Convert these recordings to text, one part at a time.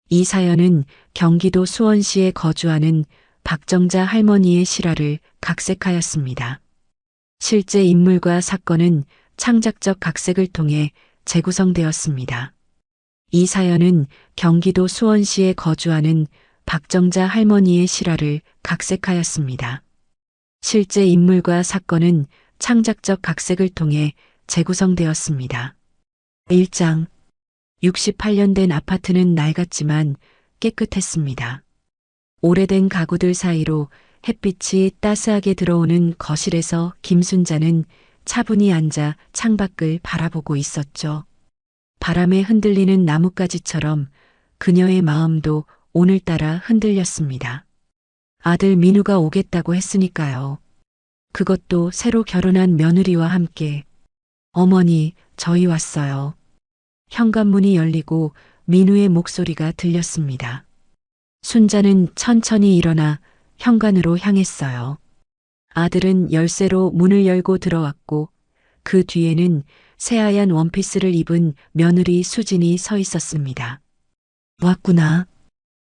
이 사연은 경기도 수원시에 거주하는 박정자 할머니의 실화를 각색하였습니다. 실제 인물과 사건은 창작적 각색을 통해 재구성되었습니다. 이 사연은 경기도 수원시에 거주하는 박정자 할머니의 실화를 각색하였습니다. 실제 인물과 사건은 창작적 각색을 통해 재구성되었습니다. 1장 68년 된 아파트는 낡았지만 깨끗했습니다. 오래된 가구들 사이로 햇빛이 따스하게 들어오는 거실에서 김순자는 차분히 앉아 창밖을 바라보고 있었죠. 바람에 흔들리는 나뭇가지처럼 그녀의 마음도 오늘따라 흔들렸습니다. 아들 민우가 오겠다고 했으니까요. 그것도 새로 결혼한 며느리와 함께. 어머니, 저희 왔어요. 현관문이 열리고 민우의 목소리가 들렸습니다. 순자는 천천히 일어나 현관으로 향했어요. 아들은 열쇠로 문을 열고 들어왔고 그 뒤에는 새하얀 원피스를 입은 며느리 수진이 서 있었습니다. 왔구나.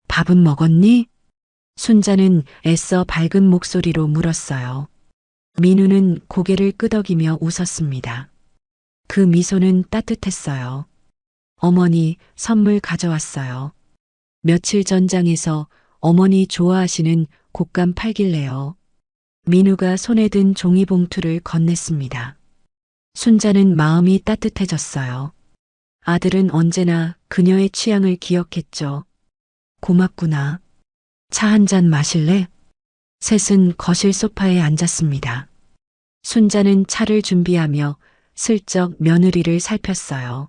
밥은 먹었니? 순자는 애써 밝은 목소리로 물었어요. 민우는 고개를 끄덕이며 웃었습니다. 그 미소는 따뜻했어요. 어머니, 선물 가져왔어요. 며칠 전장에서 어머니 좋아하시는 곶감 팔길래요. 민우가 손에 든 종이봉투를 건넸습니다. 순자는 마음이 따뜻해졌어요. 아들은 언제나 그녀의 취향을 기억했죠. 고맙구나. 차 한 잔 마실래? 셋은 거실 소파에 앉았습니다. 순자는 차를 준비하며 슬쩍 며느리를 살폈어요.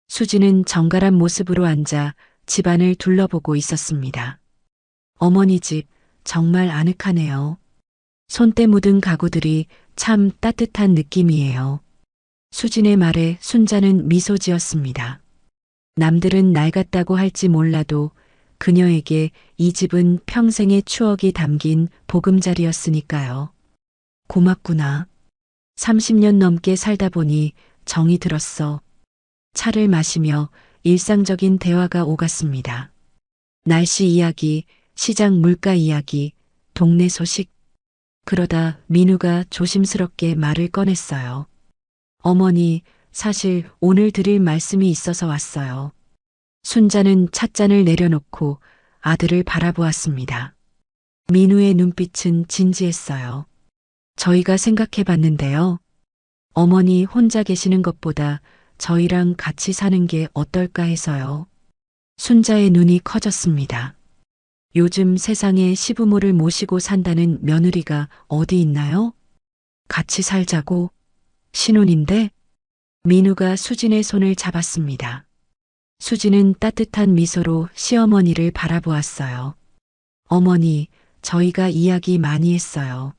수지는 정갈한 모습으로 앉아 집안을 둘러보고 있었습니다. 어머니 집 정말 아늑하네요. 손때 묻은 가구들이 참 따뜻한 느낌이에요. 수진의 말에 순자는 미소 지었습니다. 남들은 낡았다고 할지 몰라도 그녀에게 이 집은 평생의 추억이 담긴 보금자리였으니까요. 고맙구나. 30년 넘게 살다 보니 정이 들었어. 차를 마시며 일상적인 대화가 오갔습니다. 날씨 이야기, 시장 물가 이야기, 동네 소식. 그러다 민우가 조심스럽게 말을 꺼냈어요. 어머니, 사실 오늘 드릴 말씀이 있어서 왔어요. 순자는 찻잔을 내려놓고 아들을 바라보았습니다. 민우의 눈빛은 진지했어요. 저희가 생각해 봤는데요. 어머니 혼자 계시는 것보다 저희랑 같이 사는 게 어떨까 해서요. 순자의 눈이 커졌습니다. 요즘 세상에 시부모를 모시고 산다는 며느리가 어디 있나요? 같이 살자고? 신혼인데? 민우가 수진의 손을 잡았습니다. 수진은 따뜻한 미소로 시어머니를 바라보았어요. 어머니, 저희가 이야기 많이 했어요.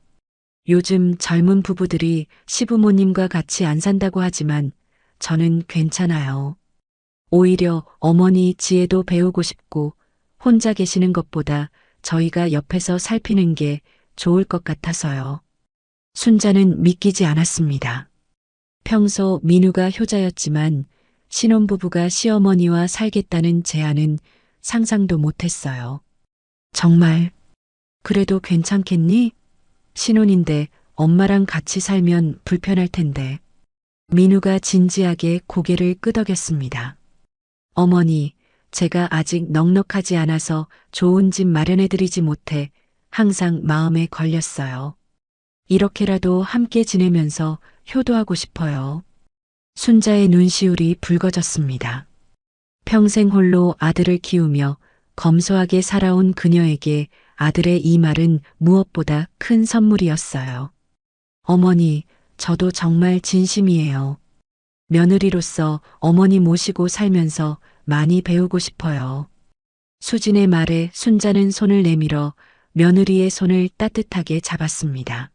요즘 젊은 부부들이 시부모님과 같이 안 산다고 하지만 저는 괜찮아요. 오히려 어머니 지혜도 배우고 싶고 혼자 계시는 것보다 저희가 옆에서 살피는 게 좋을 것 같아서요. 순자는 믿기지 않았습니다. 평소 민우가 효자였지만 신혼부부가 시어머니와 살겠다는 제안은 상상도 못했어요. 정말, 그래도 괜찮겠니? 신혼인데 엄마랑 같이 살면 불편할 텐데. 민우가 진지하게 고개를 끄덕였습니다. 어머니, 제가 아직 넉넉하지 않아서 좋은 집 마련해드리지 못해 항상 마음에 걸렸어요. 이렇게라도 함께 지내면서 효도하고 싶어요. 순자의 눈시울이 붉어졌습니다. 평생 홀로 아들을 키우며 검소하게 살아온 그녀에게 아들의 이 말은 무엇보다 큰 선물이었어요. 어머니, 저도 정말 진심이에요. 며느리로서 어머니 모시고 살면서 많이 배우고 싶어요. 수진의 말에 순자는 손을 내밀어 며느리의 손을 따뜻하게 잡았습니다.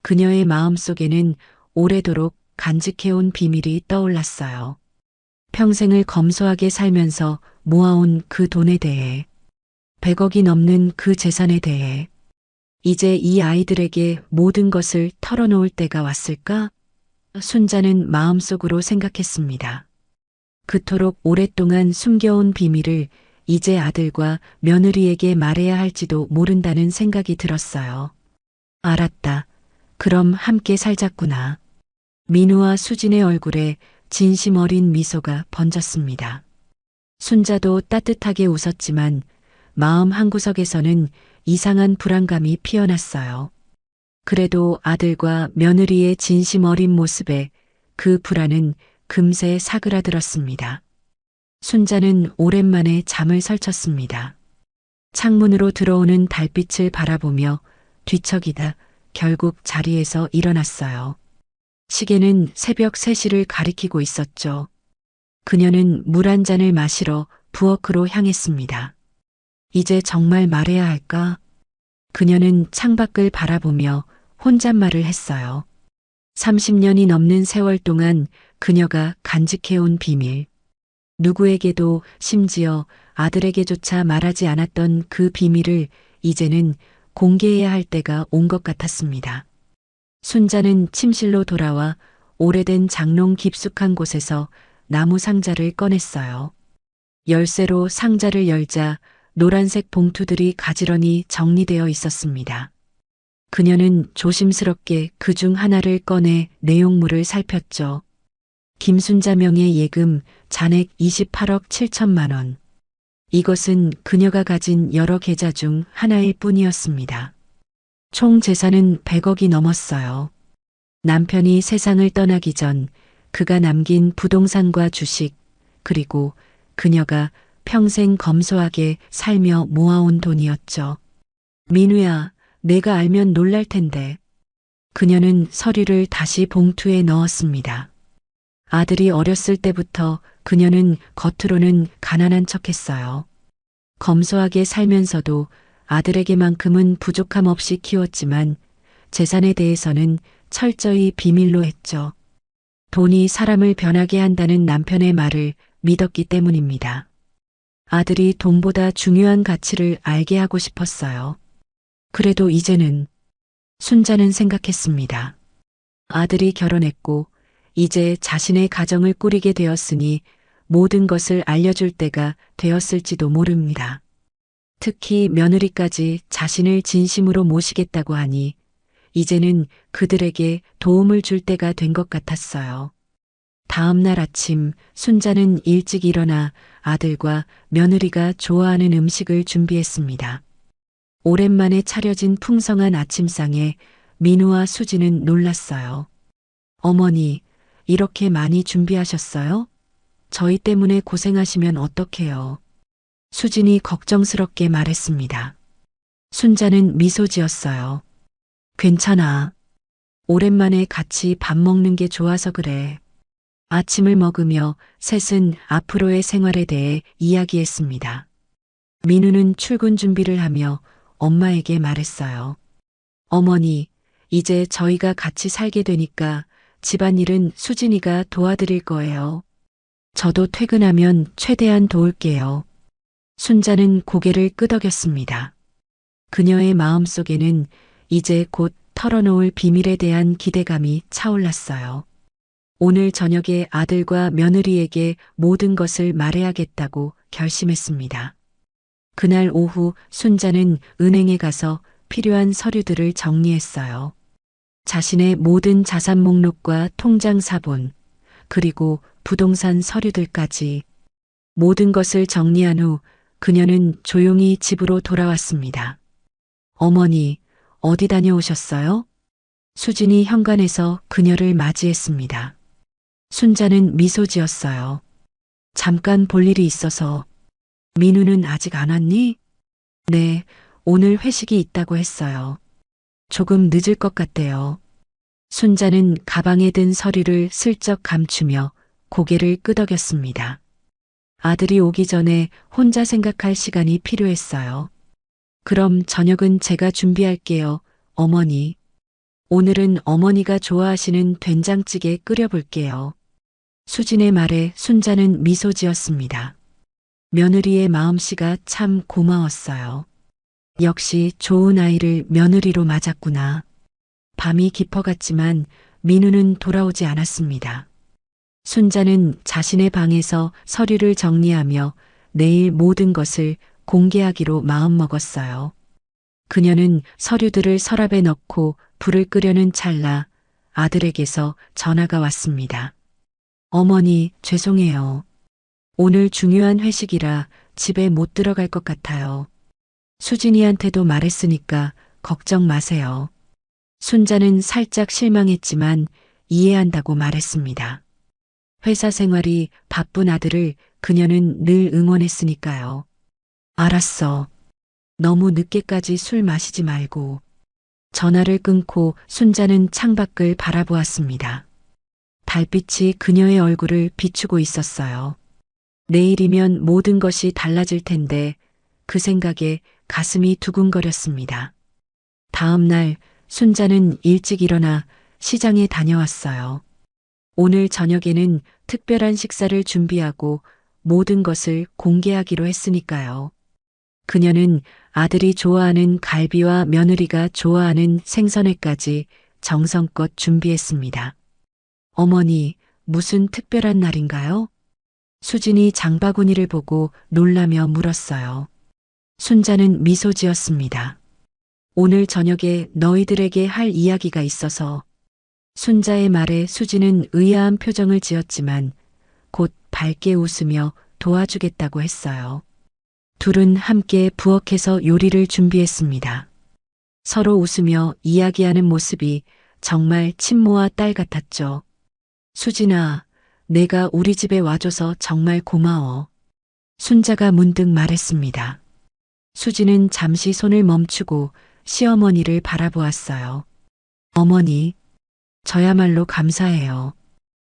그녀의 마음속에는 오래도록 간직해온 비밀이 떠올랐어요. 평생을 검소하게 살면서 모아온 그 돈에 대해, 100억이 넘는 그 재산에 대해, 이제 이 아이들에게 모든 것을 털어놓을 때가 왔을까? 순자는 마음속으로 생각했습니다. 그토록 오랫동안 숨겨온 비밀을 이제 아들과 며느리에게 말해야 할지도 모른다는 생각이 들었어요. 알았다. 그럼 함께 살자꾸나. 민우와 수진의 얼굴에 진심 어린 미소가 번졌습니다. 순자도 따뜻하게 웃었지만 마음 한구석에서는 이상한 불안감이 피어났어요. 그래도 아들과 며느리의 진심 어린 모습에 그 불안은 금세 사그라들었습니다. 순자는 오랜만에 잠을 설쳤습니다. 창문으로 들어오는 달빛을 바라보며 뒤척이다 결국 자리에서 일어났어요. 시계는 새벽 3시를 가리키고 있었죠. 그녀는 물 한 잔을 마시러 부엌으로 향했습니다. 이제 정말 말해야 할까? 그녀는 창밖을 바라보며 혼잣말을 했어요. 30년이 넘는 세월 동안 그녀가 간직해온 비밀. 누구에게도 심지어 아들에게조차 말하지 않았던 그 비밀을 이제는 공개해야 할 때가 온 것 같았습니다. 순자는 침실로 돌아와 오래된 장롱 깊숙한 곳에서 나무 상자를 꺼냈어요. 열쇠로 상자를 열자 노란색 봉투들이 가지런히 정리되어 있었습니다. 그녀는 조심스럽게 그중 하나를 꺼내 내용물을 살폈죠. 김순자 명의 예금 잔액 28억 7천만 원. 이것은 그녀가 가진 여러 계좌 중 하나일 뿐이었습니다. 총 재산은 100억이 넘었어요. 남편이 세상을 떠나기 전 그가 남긴 부동산과 주식, 그리고 그녀가 평생 검소하게 살며 모아온 돈이었죠. 민우야, 내가 알면 놀랄 텐데. 그녀는 서류를 다시 봉투에 넣었습니다. 아들이 어렸을 때부터 그녀는 겉으로는 가난한 척했어요. 검소하게 살면서도 아들에게만큼은 부족함 없이 키웠지만 재산에 대해서는 철저히 비밀로 했죠. 돈이 사람을 변하게 한다는 남편의 말을 믿었기 때문입니다. 아들이 돈보다 중요한 가치를 알게 하고 싶었어요. 그래도 이제는 순자는 생각했습니다. 아들이 결혼했고 이제 자신의 가정을 꾸리게 되었으니 모든 것을 알려줄 때가 되었을지도 모릅니다. 특히 며느리까지 자신을 진심으로 모시겠다고 하니 이제는 그들에게 도움을 줄 때가 된 것 같았어요. 다음 날 아침 순자는 일찍 일어나 아들과 며느리가 좋아하는 음식을 준비했습니다. 오랜만에 차려진 풍성한 아침상에 민우와 수지는 놀랐어요. 어머니, 이렇게 많이 준비하셨어요? 저희 때문에 고생하시면 어떡해요? 수진이 걱정스럽게 말했습니다. 순자는 미소 지었어요. 괜찮아. 오랜만에 같이 밥 먹는 게 좋아서 그래. 아침을 먹으며 셋은 앞으로의 생활에 대해 이야기했습니다. 민우는 출근 준비를 하며 엄마에게 말했어요. 어머니, 이제 저희가 같이 살게 되니까 집안일은 수진이가 도와드릴 거예요. 저도 퇴근하면 최대한 도울게요. 순자는 고개를 끄덕였습니다. 그녀의 마음속에는 이제 곧 털어놓을 비밀에 대한 기대감이 차올랐어요. 오늘 저녁에 아들과 며느리에게 모든 것을 말해야겠다고 결심했습니다. 그날 오후 순자는 은행에 가서 필요한 서류들을 정리했어요. 자신의 모든 자산 목록과 통장 사본, 그리고 부동산 서류들까지 모든 것을 정리한 후 그녀는 조용히 집으로 돌아왔습니다. 어머니, 어디 다녀오셨어요? 수진이 현관에서 그녀를 맞이했습니다. 순자는 미소 지었어요. 잠깐 볼 일이 있어서. 민우는 아직 안 왔니? 네, 오늘 회식이 있다고 했어요. 조금 늦을 것 같대요. 순자는 가방에 든 서류를 슬쩍 감추며 고개를 끄덕였습니다. 아들이 오기 전에 혼자 생각할 시간이 필요했어요. 그럼 저녁은 제가 준비할게요, 어머니. 오늘은 어머니가 좋아하시는 된장찌개 끓여볼게요. 수진의 말에 순자는 미소 지었습니다. 며느리의 마음씨가 참 고마웠어요. 역시 좋은 아이를 며느리로 맞았구나. 밤이 깊어갔지만 민우는 돌아오지 않았습니다. 순자는 자신의 방에서 서류를 정리하며 내일 모든 것을 공개하기로 마음먹었어요. 그녀는 서류들을 서랍에 넣고 불을 끄려는 찰나 아들에게서 전화가 왔습니다. 어머니, 죄송해요. 오늘 중요한 회식이라 집에 못 들어갈 것 같아요. 수진이한테도 말했으니까 걱정 마세요. 순자는 살짝 실망했지만 이해한다고 말했습니다. 회사 생활이 바쁜 아들을 그녀는 늘 응원했으니까요. 알았어. 너무 늦게까지 술 마시지 말고. 전화를 끊고 순자는 창밖을 바라보았습니다. 달빛이 그녀의 얼굴을 비추고 있었어요. 내일이면 모든 것이 달라질 텐데 그 생각에 가슴이 두근거렸습니다. 다음 날 순자는 일찍 일어나 시장에 다녀왔어요. 오늘 저녁에는 특별한 식사를 준비하고 모든 것을 공개하기로 했으니까요. 그녀는 아들이 좋아하는 갈비와 며느리가 좋아하는 생선회까지 정성껏 준비했습니다. 어머니, 무슨 특별한 날인가요? 수진이 장바구니를 보고 놀라며 물었어요. 순자는 미소 지었습니다. 오늘 저녁에 너희들에게 할 이야기가 있어서. 순자의 말에 수진은 의아한 표정을 지었지만 곧 밝게 웃으며 도와주겠다고 했어요. 둘은 함께 부엌에서 요리를 준비했습니다. 서로 웃으며 이야기하는 모습이 정말 친모와 딸 같았죠. 수진아, 내가 우리 집에 와줘서 정말 고마워. 순자가 문득 말했습니다. 수진은 잠시 손을 멈추고 시어머니를 바라보았어요. 어머니, 저야말로 감사해요.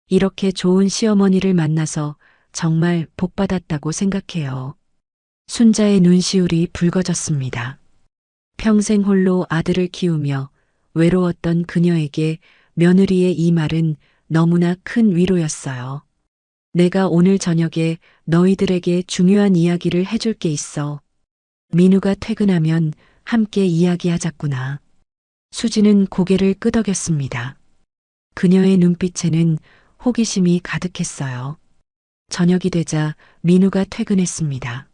이렇게 좋은 시어머니를 만나서 정말 복받았다고 생각해요. 순자의 눈시울이 붉어졌습니다. 평생 홀로 아들을 키우며 외로웠던 그녀에게 며느리의 이 말은 너무나 큰 위로였어요. 내가 오늘 저녁에 너희들에게 중요한 이야기를 해줄 게 있어. 민우가 퇴근하면 함께 이야기하자꾸나. 수지는 고개를 끄덕였습니다. 그녀의 눈빛에는 호기심이 가득했어요. 저녁이 되자 민우가 퇴근했습니다.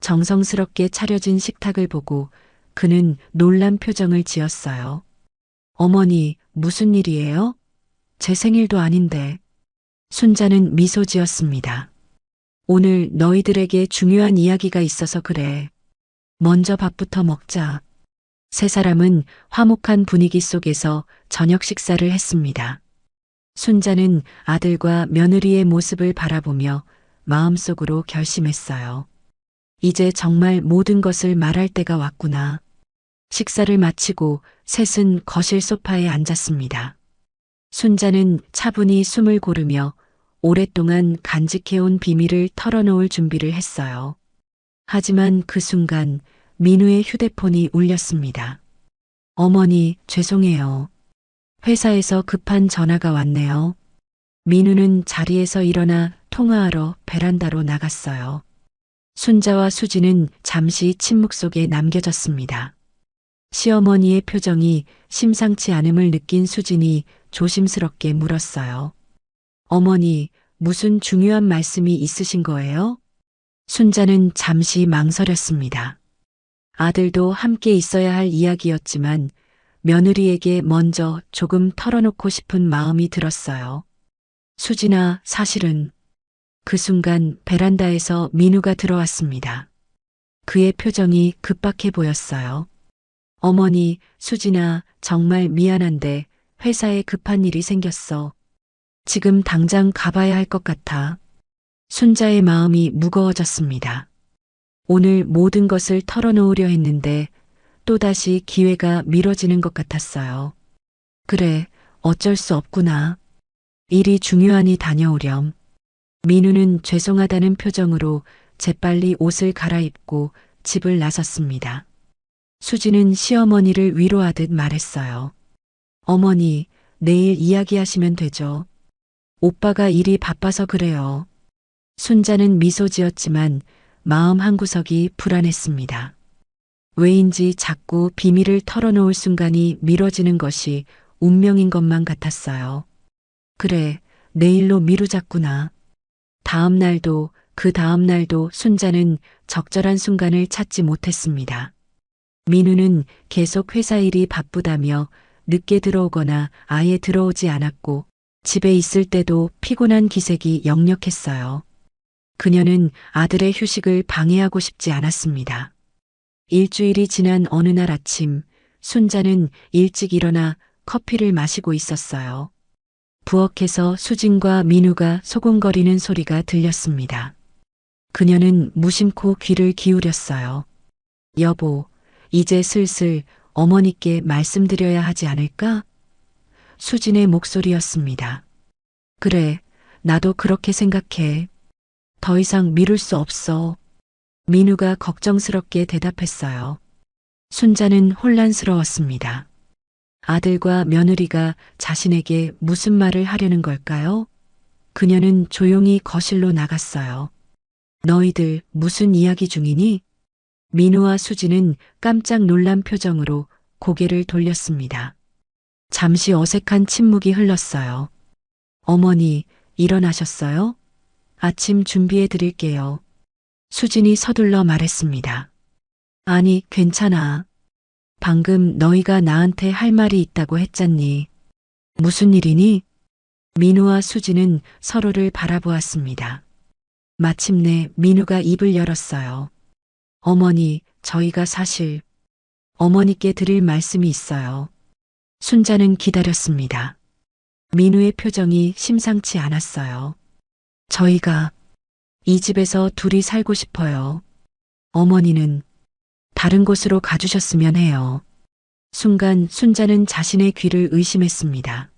정성스럽게 차려진 식탁을 보고 그는 놀란 표정을 지었어요. 어머니, 무슨 일이에요? 제 생일도 아닌데. 순자는 미소 지었습니다. 오늘 너희들에게 중요한 이야기가 있어서 그래. 먼저 밥부터 먹자. 세 사람은 화목한 분위기 속에서 저녁 식사를 했습니다. 순자는 아들과 며느리의 모습을 바라보며 마음속으로 결심했어요. 이제 정말 모든 것을 말할 때가 왔구나. 식사를 마치고 셋은 거실 소파에 앉았습니다. 순자는 차분히 숨을 고르며 오랫동안 간직해온 비밀을 털어놓을 준비를 했어요. 하지만 그 순간 민우의 휴대폰이 울렸습니다. 어머니, 죄송해요. 회사에서 급한 전화가 왔네요. 민우는 자리에서 일어나 통화하러 베란다로 나갔어요. 순자와 수지는 잠시 침묵 속에 남겨졌습니다. 시어머니의 표정이 심상치 않음을 느낀 수진이 조심스럽게 물었어요. 어머니, 무슨 중요한 말씀이 있으신 거예요? 순자는 잠시 망설였습니다. 아들도 함께 있어야 할 이야기였지만 며느리에게 먼저 조금 털어놓고 싶은 마음이 들었어요. 수진아, 사실은. 그 순간 베란다에서 민우가 들어왔습니다. 그의 표정이 급박해 보였어요. 어머니, 수진아, 정말 미안한데 회사에 급한 일이 생겼어. 지금 당장 가봐야 할 것 같아. 순자의 마음이 무거워졌습니다. 오늘 모든 것을 털어놓으려 했는데 또다시 기회가 미뤄지는 것 같았어요. 그래, 어쩔 수 없구나. 일이 중요하니 다녀오렴. 민우는 죄송하다는 표정으로 재빨리 옷을 갈아입고 집을 나섰습니다. 수지는 시어머니를 위로하듯 말했어요. 어머니, 내일 이야기하시면 되죠. 오빠가 일이 바빠서 그래요. 순자는 미소 지었지만 마음 한구석이 불안했습니다. 왜인지 자꾸 비밀을 털어놓을 순간이 미뤄지는 것이 운명인 것만 같았어요. 그래, 내일로 미루자꾸나. 다음 날도 그 다음 날도 순자는 적절한 순간을 찾지 못했습니다. 민우는 계속 회사 일이 바쁘다며 늦게 들어오거나 아예 들어오지 않았고 집에 있을 때도 피곤한 기색이 역력했어요. 그녀는 아들의 휴식을 방해하고 싶지 않았습니다. 일주일이 지난 어느 날 아침, 순자는 일찍 일어나 커피를 마시고 있었어요. 부엌에서 수진과 민우가 소곤거리는 소리가 들렸습니다. 그녀는 무심코 귀를 기울였어요. 여보, 이제 슬슬 어머니께 말씀드려야 하지 않을까? 수진의 목소리였습니다. 그래, 나도 그렇게 생각해. 더 이상 미룰 수 없어. 민우가 걱정스럽게 대답했어요. 순자는 혼란스러웠습니다. 아들과 며느리가 자신에게 무슨 말을 하려는 걸까요? 그녀는 조용히 거실로 나갔어요. 너희들 무슨 이야기 중이니? 민우와 수지는 깜짝 놀란 표정으로 고개를 돌렸습니다. 잠시 어색한 침묵이 흘렀어요. 어머니, 일어나셨어요? 아침 준비해 드릴게요. 수진이 서둘러 말했습니다. 아니, 괜찮아. 방금 너희가 나한테 할 말이 있다고 했잖니. 무슨 일이니? 민우와 수지는 서로를 바라보았습니다. 마침내 민우가 입을 열었어요. 어머니, 저희가 사실 어머니께 드릴 말씀이 있어요. 순자는 기다렸습니다. 민우의 표정이 심상치 않았어요. 저희가 이 집에서 둘이 살고 싶어요. 어머니는 다른 곳으로 가주셨으면 해요. 순간 순자는 자신의 귀를 의심했습니다.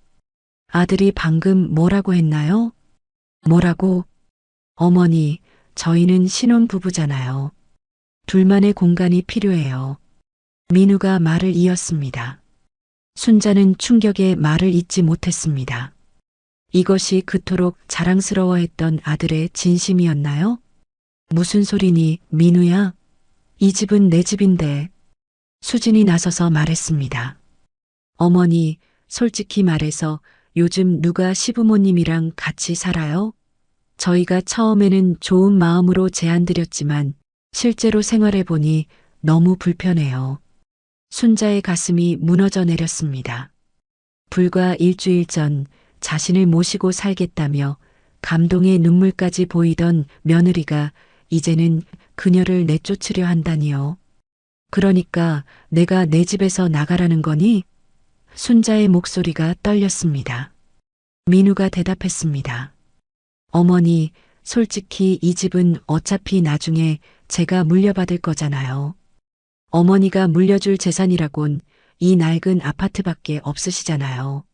아들이 방금 뭐라고 했나요? 뭐라고? 어머니, 저희는 신혼부부잖아요. 둘만의 공간이 필요해요. 민우가 말을 이었습니다. 순자는 충격에 말을 잇지 못했습니다. 이것이 그토록 자랑스러워했던 아들의 진심이었나요? 무슨 소리니, 민우야? 이 집은 내 집인데. 수진이 나서서 말했습니다. 어머니, 솔직히 말해서 요즘 누가 시부모님이랑 같이 살아요? 저희가 처음에는 좋은 마음으로 제안드렸지만 실제로 생활해보니 너무 불편해요. 순자의 가슴이 무너져 내렸습니다. 불과 일주일 전 자신을 모시고 살겠다며 감동의 눈물까지 보이던 며느리가 이제는 그녀를 내쫓으려 한다니요. 그러니까 내가 내 집에서 나가라는 거니? 순자의 목소리가 떨렸습니다. 민우가 대답했습니다. 어머니, 솔직히 이 집은 어차피 나중에 제가 물려받을 거잖아요. 어머니가 물려줄 재산이라곤 이 낡은 아파트밖에 없으시잖아요.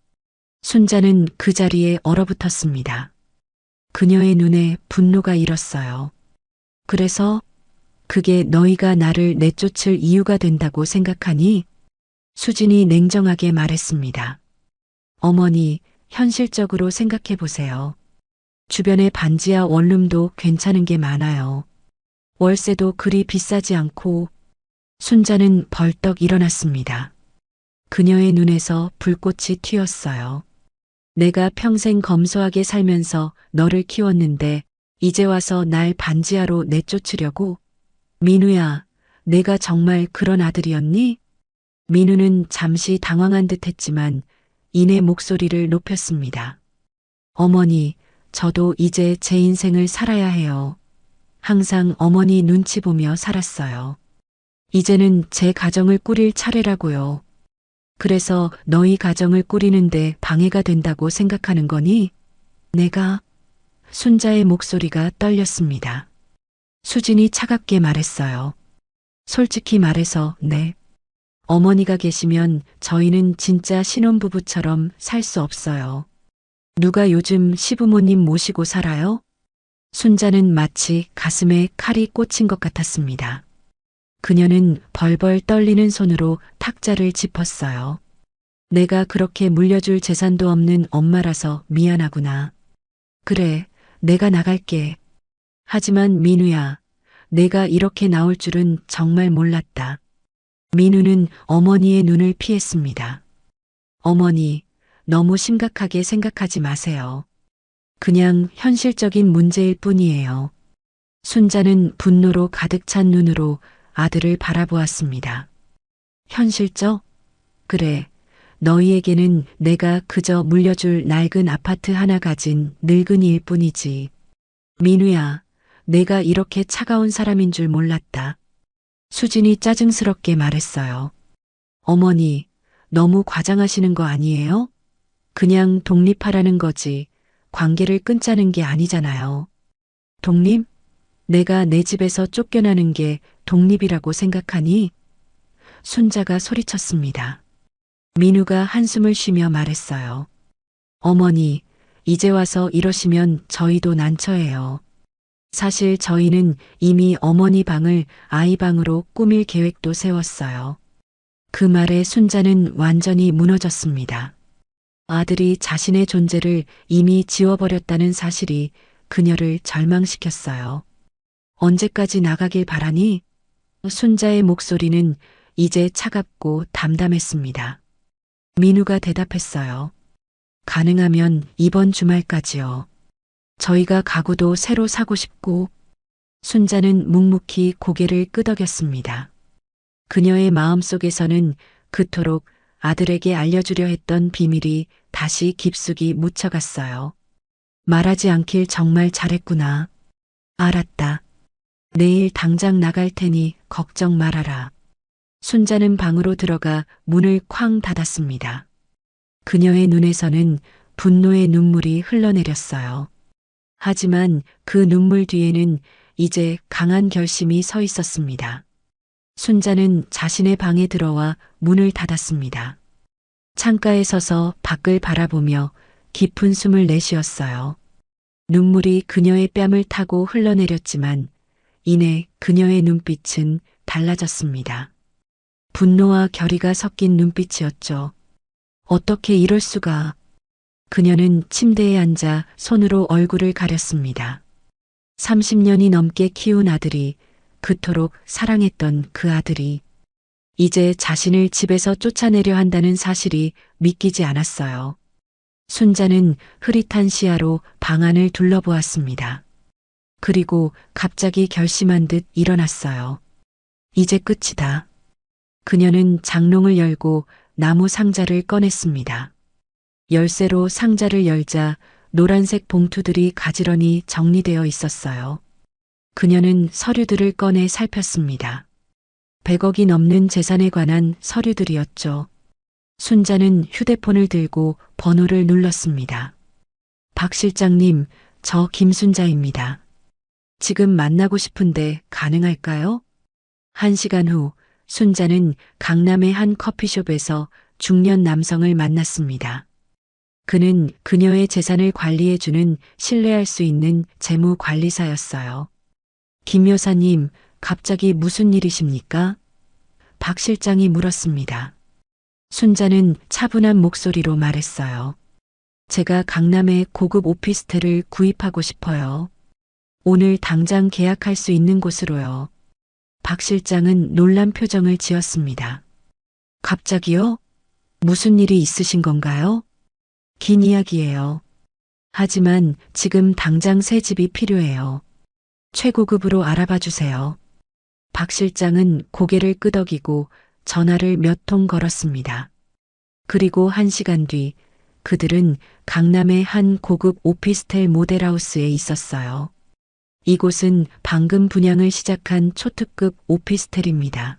순자는 그 자리에 얼어붙었습니다. 그녀의 눈에 분노가 일었어요. 그래서 그게 너희가 나를 내쫓을 이유가 된다고 생각하니? 수진이 냉정하게 말했습니다. 어머니, 현실적으로 생각해 보세요. 주변에 반지하 원룸도 괜찮은 게 많아요. 월세도 그리 비싸지 않고. 순자는 벌떡 일어났습니다. 그녀의 눈에서 불꽃이 튀었어요. 내가 평생 검소하게 살면서 너를 키웠는데 이제 와서 날 반지하로 내쫓으려고? 민우야, 내가 정말 그런 아들이었니? 민우는 잠시 당황한 듯 했지만 이내 목소리를 높였습니다. 어머니, 저도 이제 제 인생을 살아야 해요. 항상 어머니 눈치 보며 살았어요. 이제는 제 가정을 꾸릴 차례라고요. 그래서 너희 가정을 꾸리는데 방해가 된다고 생각하는 거니? 내가? 순자의 목소리가 떨렸습니다. 수진이 차갑게 말했어요. 솔직히 말해서 네. 어머니가 계시면 저희는 진짜 신혼부부처럼 살 수 없어요. 누가 요즘 시부모님 모시고 살아요? 순자는 마치 가슴에 칼이 꽂힌 것 같았습니다. 그녀는 벌벌 떨리는 손으로 탁자를 짚었어요. 내가 그렇게 물려줄 재산도 없는 엄마라서 미안하구나. 그래, 내가 나갈게. 하지만 민우야, 내가 이렇게 나올 줄은 정말 몰랐다. 민우는 어머니의 눈을 피했습니다. 어머니, 너무 심각하게 생각하지 마세요. 그냥 현실적인 문제일 뿐이에요. 순자는 분노로 가득 찬 눈으로 아들을 바라보았습니다. 현실적? 그래. 너희에게는 내가 그저 물려줄 낡은 아파트 하나 가진 늙은이일 뿐이지. 민우야, 내가 이렇게 차가운 사람인 줄 몰랐다. 수진이 짜증스럽게 말했어요. 어머니, 너무 과장하시는 거 아니에요? 그냥 독립하라는 거지. 관계를 끊자는 게 아니잖아요. 독립? 내가 내 집에서 쫓겨나는 게 독립이라고 생각하니? 순자가 소리쳤습니다. 민우가 한숨을 쉬며 말했어요. 어머니, 이제 와서 이러시면 저희도 난처해요. 사실 저희는 이미 어머니 방을 아이 방으로 꾸밀 계획도 세웠어요. 그 말에 순자는 완전히 무너졌습니다. 아들이 자신의 존재를 이미 지워버렸다는 사실이 그녀를 절망시켰어요. 언제까지 나가길 바라니? 순자의 목소리는 이제 차갑고 담담했습니다. 민우가 대답했어요. 가능하면 이번 주말까지요. 저희가 가구도 새로 사고 싶고. 순자는 묵묵히 고개를 끄덕였습니다. 그녀의 마음속에서는 그토록 아들에게 알려주려 했던 비밀이 다시 깊숙이 묻혀갔어요. 말하지 않길 정말 잘했구나. 알았다. 내일 당장 나갈 테니 걱정 말아라. 순자는 방으로 들어가 문을 쾅 닫았습니다. 그녀의 눈에서는 분노의 눈물이 흘러내렸어요. 하지만 그 눈물 뒤에는 이제 강한 결심이 서 있었습니다. 순자는 자신의 방에 들어와 문을 닫았습니다. 창가에 서서 밖을 바라보며 깊은 숨을 내쉬었어요. 눈물이 그녀의 뺨을 타고 흘러내렸지만 이내 그녀의 눈빛은 달라졌습니다. 분노와 결의가 섞인 눈빛이었죠. 어떻게 이럴 수가. 그녀는 침대에 앉아 손으로 얼굴을 가렸습니다. 30년이 넘게 키운 아들이, 그토록 사랑했던 그 아들이 이제 자신을 집에서 쫓아내려 한다는 사실이 믿기지 않았어요. 순자는 흐릿한 시야로 방 안을 둘러보았습니다. 그리고 갑자기 결심한 듯 일어났어요. 이제 끝이다. 그녀는 장롱을 열고 나무 상자를 꺼냈습니다. 열쇠로 상자를 열자 노란색 봉투들이 가지런히 정리되어 있었어요. 그녀는 서류들을 꺼내 살폈습니다. 100억이 넘는 재산에 관한 서류들이었죠. 순자는 휴대폰을 들고 번호를 눌렀습니다. 박 실장님, 저 김순자입니다. 지금 만나고 싶은데 가능할까요? 1시간 후 순자는 강남의 한 커피숍에서 중년 남성을 만났습니다. 그는 그녀의 재산을 관리해주는 신뢰할 수 있는 재무관리사였어요. 김 여사님, 갑자기 무슨 일이십니까? 박 실장이 물었습니다. 순자는 차분한 목소리로 말했어요. 제가 강남에 고급 오피스텔을 구입하고 싶어요. 오늘 당장 계약할 수 있는 곳으로요. 박 실장은 놀란 표정을 지었습니다. 갑자기요? 무슨 일이 있으신 건가요? 긴 이야기예요. 하지만 지금 당장 새 집이 필요해요. 최고급으로 알아봐 주세요. 박 실장은 고개를 끄덕이고 전화를 몇 통 걸었습니다. 그리고 1시간 뒤 그들은 강남의 한 고급 오피스텔 모델하우스에 있었어요. 이곳은 방금 분양을 시작한 초특급 오피스텔입니다.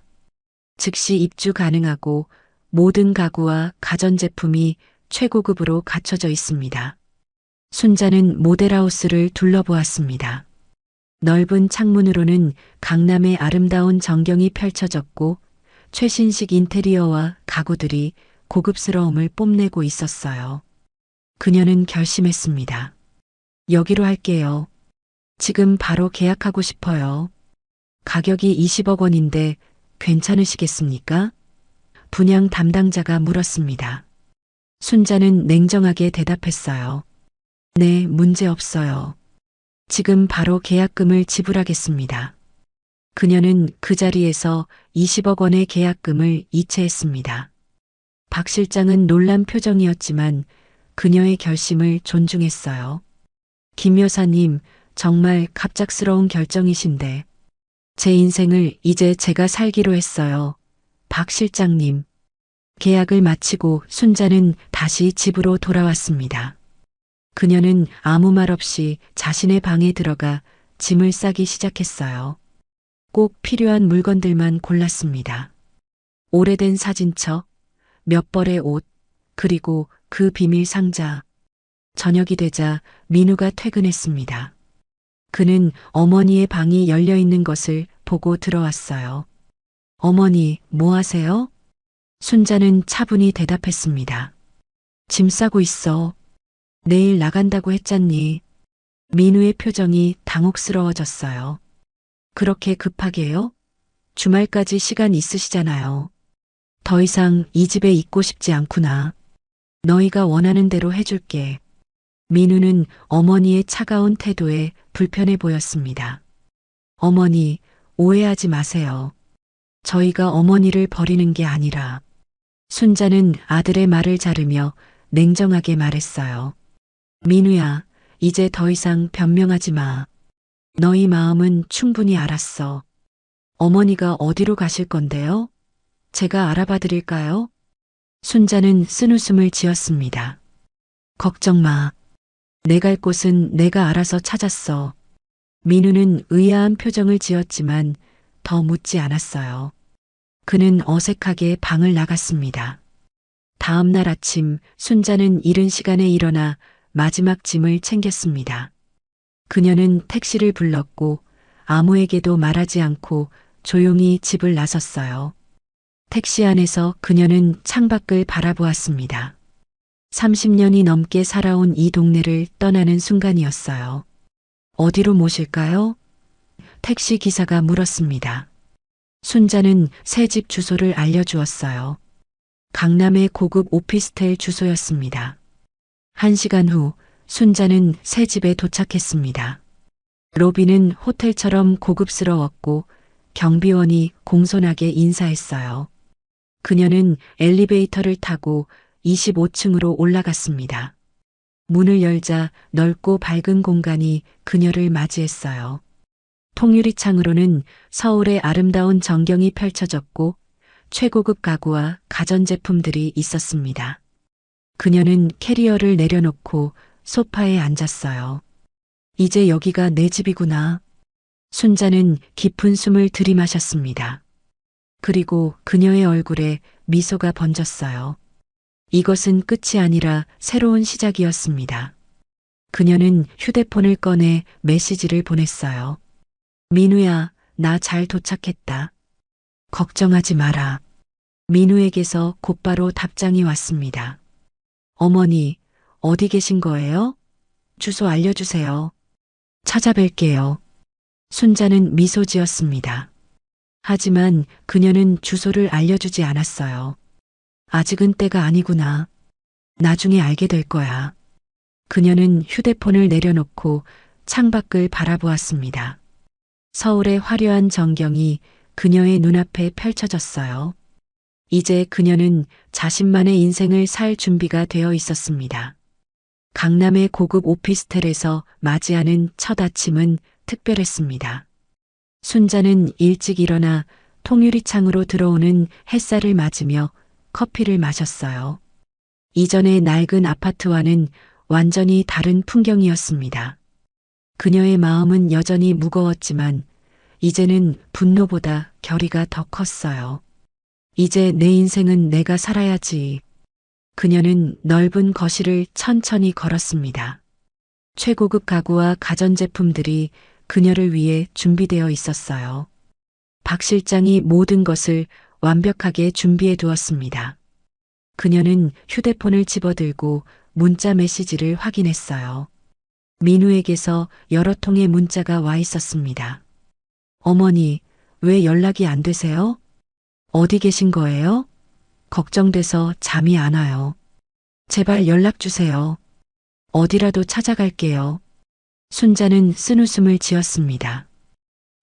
즉시 입주 가능하고 모든 가구와 가전제품이 최고급으로 갖춰져 있습니다. 순자는 모델하우스를 둘러보았습니다. 넓은 창문으로는 강남의 아름다운 전경이 펼쳐졌고 최신식 인테리어와 가구들이 고급스러움을 뽐내고 있었어요. 그녀는 결심했습니다. 여기로 할게요. 지금 바로 계약하고 싶어요. 가격이 20억 원인데 괜찮으시겠습니까? 분양 담당자가 물었습니다. 순자는 냉정하게 대답했어요. 네, 문제 없어요. 지금 바로 계약금을 지불하겠습니다. 그녀는 그 자리에서 20억 원의 계약금을 이체했습니다. 박 실장은 놀란 표정이었지만 그녀의 결심을 존중했어요. 김 여사님, 정말 갑작스러운 결정이신데. 제 인생을 이제 제가 살기로 했어요. 박 실장님. 계약을 마치고 순자는 다시 집으로 돌아왔습니다. 그녀는 아무 말 없이 자신의 방에 들어가 짐을 싸기 시작했어요. 꼭 필요한 물건들만 골랐습니다. 오래된 사진첩, 몇 벌의 옷, 그리고 그 비밀 상자. 저녁이 되자 민우가 퇴근했습니다. 그는 어머니의 방이 열려 있는 것을 보고 들어왔어요. 어머니, 뭐 하세요? 순자는 차분히 대답했습니다. 짐 싸고 있어. 내일 나간다고 했잖니. 민우의 표정이 당혹스러워졌어요. 그렇게 급하게요? 주말까지 시간 있으시잖아요. 더 이상 이 집에 있고 싶지 않구나. 너희가 원하는 대로 해줄게. 민우는 어머니의 차가운 태도에 불편해 보였습니다. 어머니, 오해하지 마세요. 저희가 어머니를 버리는 게 아니라. 순자는 아들의 말을 자르며 냉정하게 말했어요. 민우야, 이제 더 이상 변명하지 마. 너희 마음은 충분히 알았어. 어머니가 어디로 가실 건데요? 제가 알아봐 드릴까요? 순자는 쓴웃음을 지었습니다. 걱정 마. 내 갈 곳은 내가 알아서 찾았어. 민우는 의아한 표정을 지었지만 더 묻지 않았어요. 그는 어색하게 방을 나갔습니다. 다음 날 아침 순자는 이른 시간에 일어나 마지막 짐을 챙겼습니다. 그녀는 택시를 불렀고 아무에게도 말하지 않고 조용히 집을 나섰어요. 택시 안에서 그녀는 창밖을 바라보았습니다. 30년이 넘게 살아온 이 동네를 떠나는 순간이었어요. 어디로 모실까요? 택시 기사가 물었습니다. 순자는 새 집 주소를 알려주었어요. 강남의 고급 오피스텔 주소였습니다. 1시간 후 순자는 새 집에 도착했습니다. 로비는 호텔처럼 고급스러웠고 경비원이 공손하게 인사했어요. 그녀는 엘리베이터를 타고 25층으로 올라갔습니다. 문을 열자 넓고 밝은 공간이 그녀를 맞이했어요. 통유리 창으로는 서울의 아름다운 전경이 펼쳐졌고 최고급 가구와 가전제품들이 있었습니다. 그녀는 캐리어를 내려놓고 소파에 앉았어요. 이제 여기가 내 집이구나. 순자는 깊은 숨을 들이마셨습니다. 그리고 그녀의 얼굴에 미소가 번졌어요. 이것은 끝이 아니라 새로운 시작이었습니다. 그녀는 휴대폰을 꺼내 메시지를 보냈어요. 민우야, 나 잘 도착했다. 걱정하지 마라. 민우에게서 곧바로 답장이 왔습니다. 어머니, 어디 계신 거예요? 주소 알려주세요. 찾아뵐게요. 순자는 미소 지었습니다. 하지만 그녀는 주소를 알려주지 않았어요. 아직은 때가 아니구나. 나중에 알게 될 거야. 그녀는 휴대폰을 내려놓고 창밖을 바라보았습니다. 서울의 화려한 전경이 그녀의 눈앞에 펼쳐졌어요. 이제 그녀는 자신만의 인생을 살 준비가 되어 있었습니다. 강남의 고급 오피스텔에서 맞이하는 첫 아침은 특별했습니다. 순자는 일찍 일어나 통유리 창으로 들어오는 햇살을 맞으며 커피를 마셨어요. 이전의 낡은 아파트와는 완전히 다른 풍경이었습니다. 그녀의 마음은 여전히 무거웠지만 이제는 분노보다 결의가 더 컸어요. 이제 내 인생은 내가 살아야지. 그녀는 넓은 거실을 천천히 걸었습니다. 최고급 가구와 가전제품들이 그녀를 위해 준비되어 있었어요. 박 실장이 모든 것을 완벽하게 준비해 두었습니다. 그녀는 휴대폰을 집어들고 문자 메시지를 확인했어요. 민우에게서 여러 통의 문자가 와 있었습니다. 어머니, 왜 연락이 안 되세요? 어디 계신 거예요? 걱정돼서 잠이 안 와요. 제발 연락 주세요. 어디라도 찾아갈게요. 순자는 쓴웃음을 지었습니다.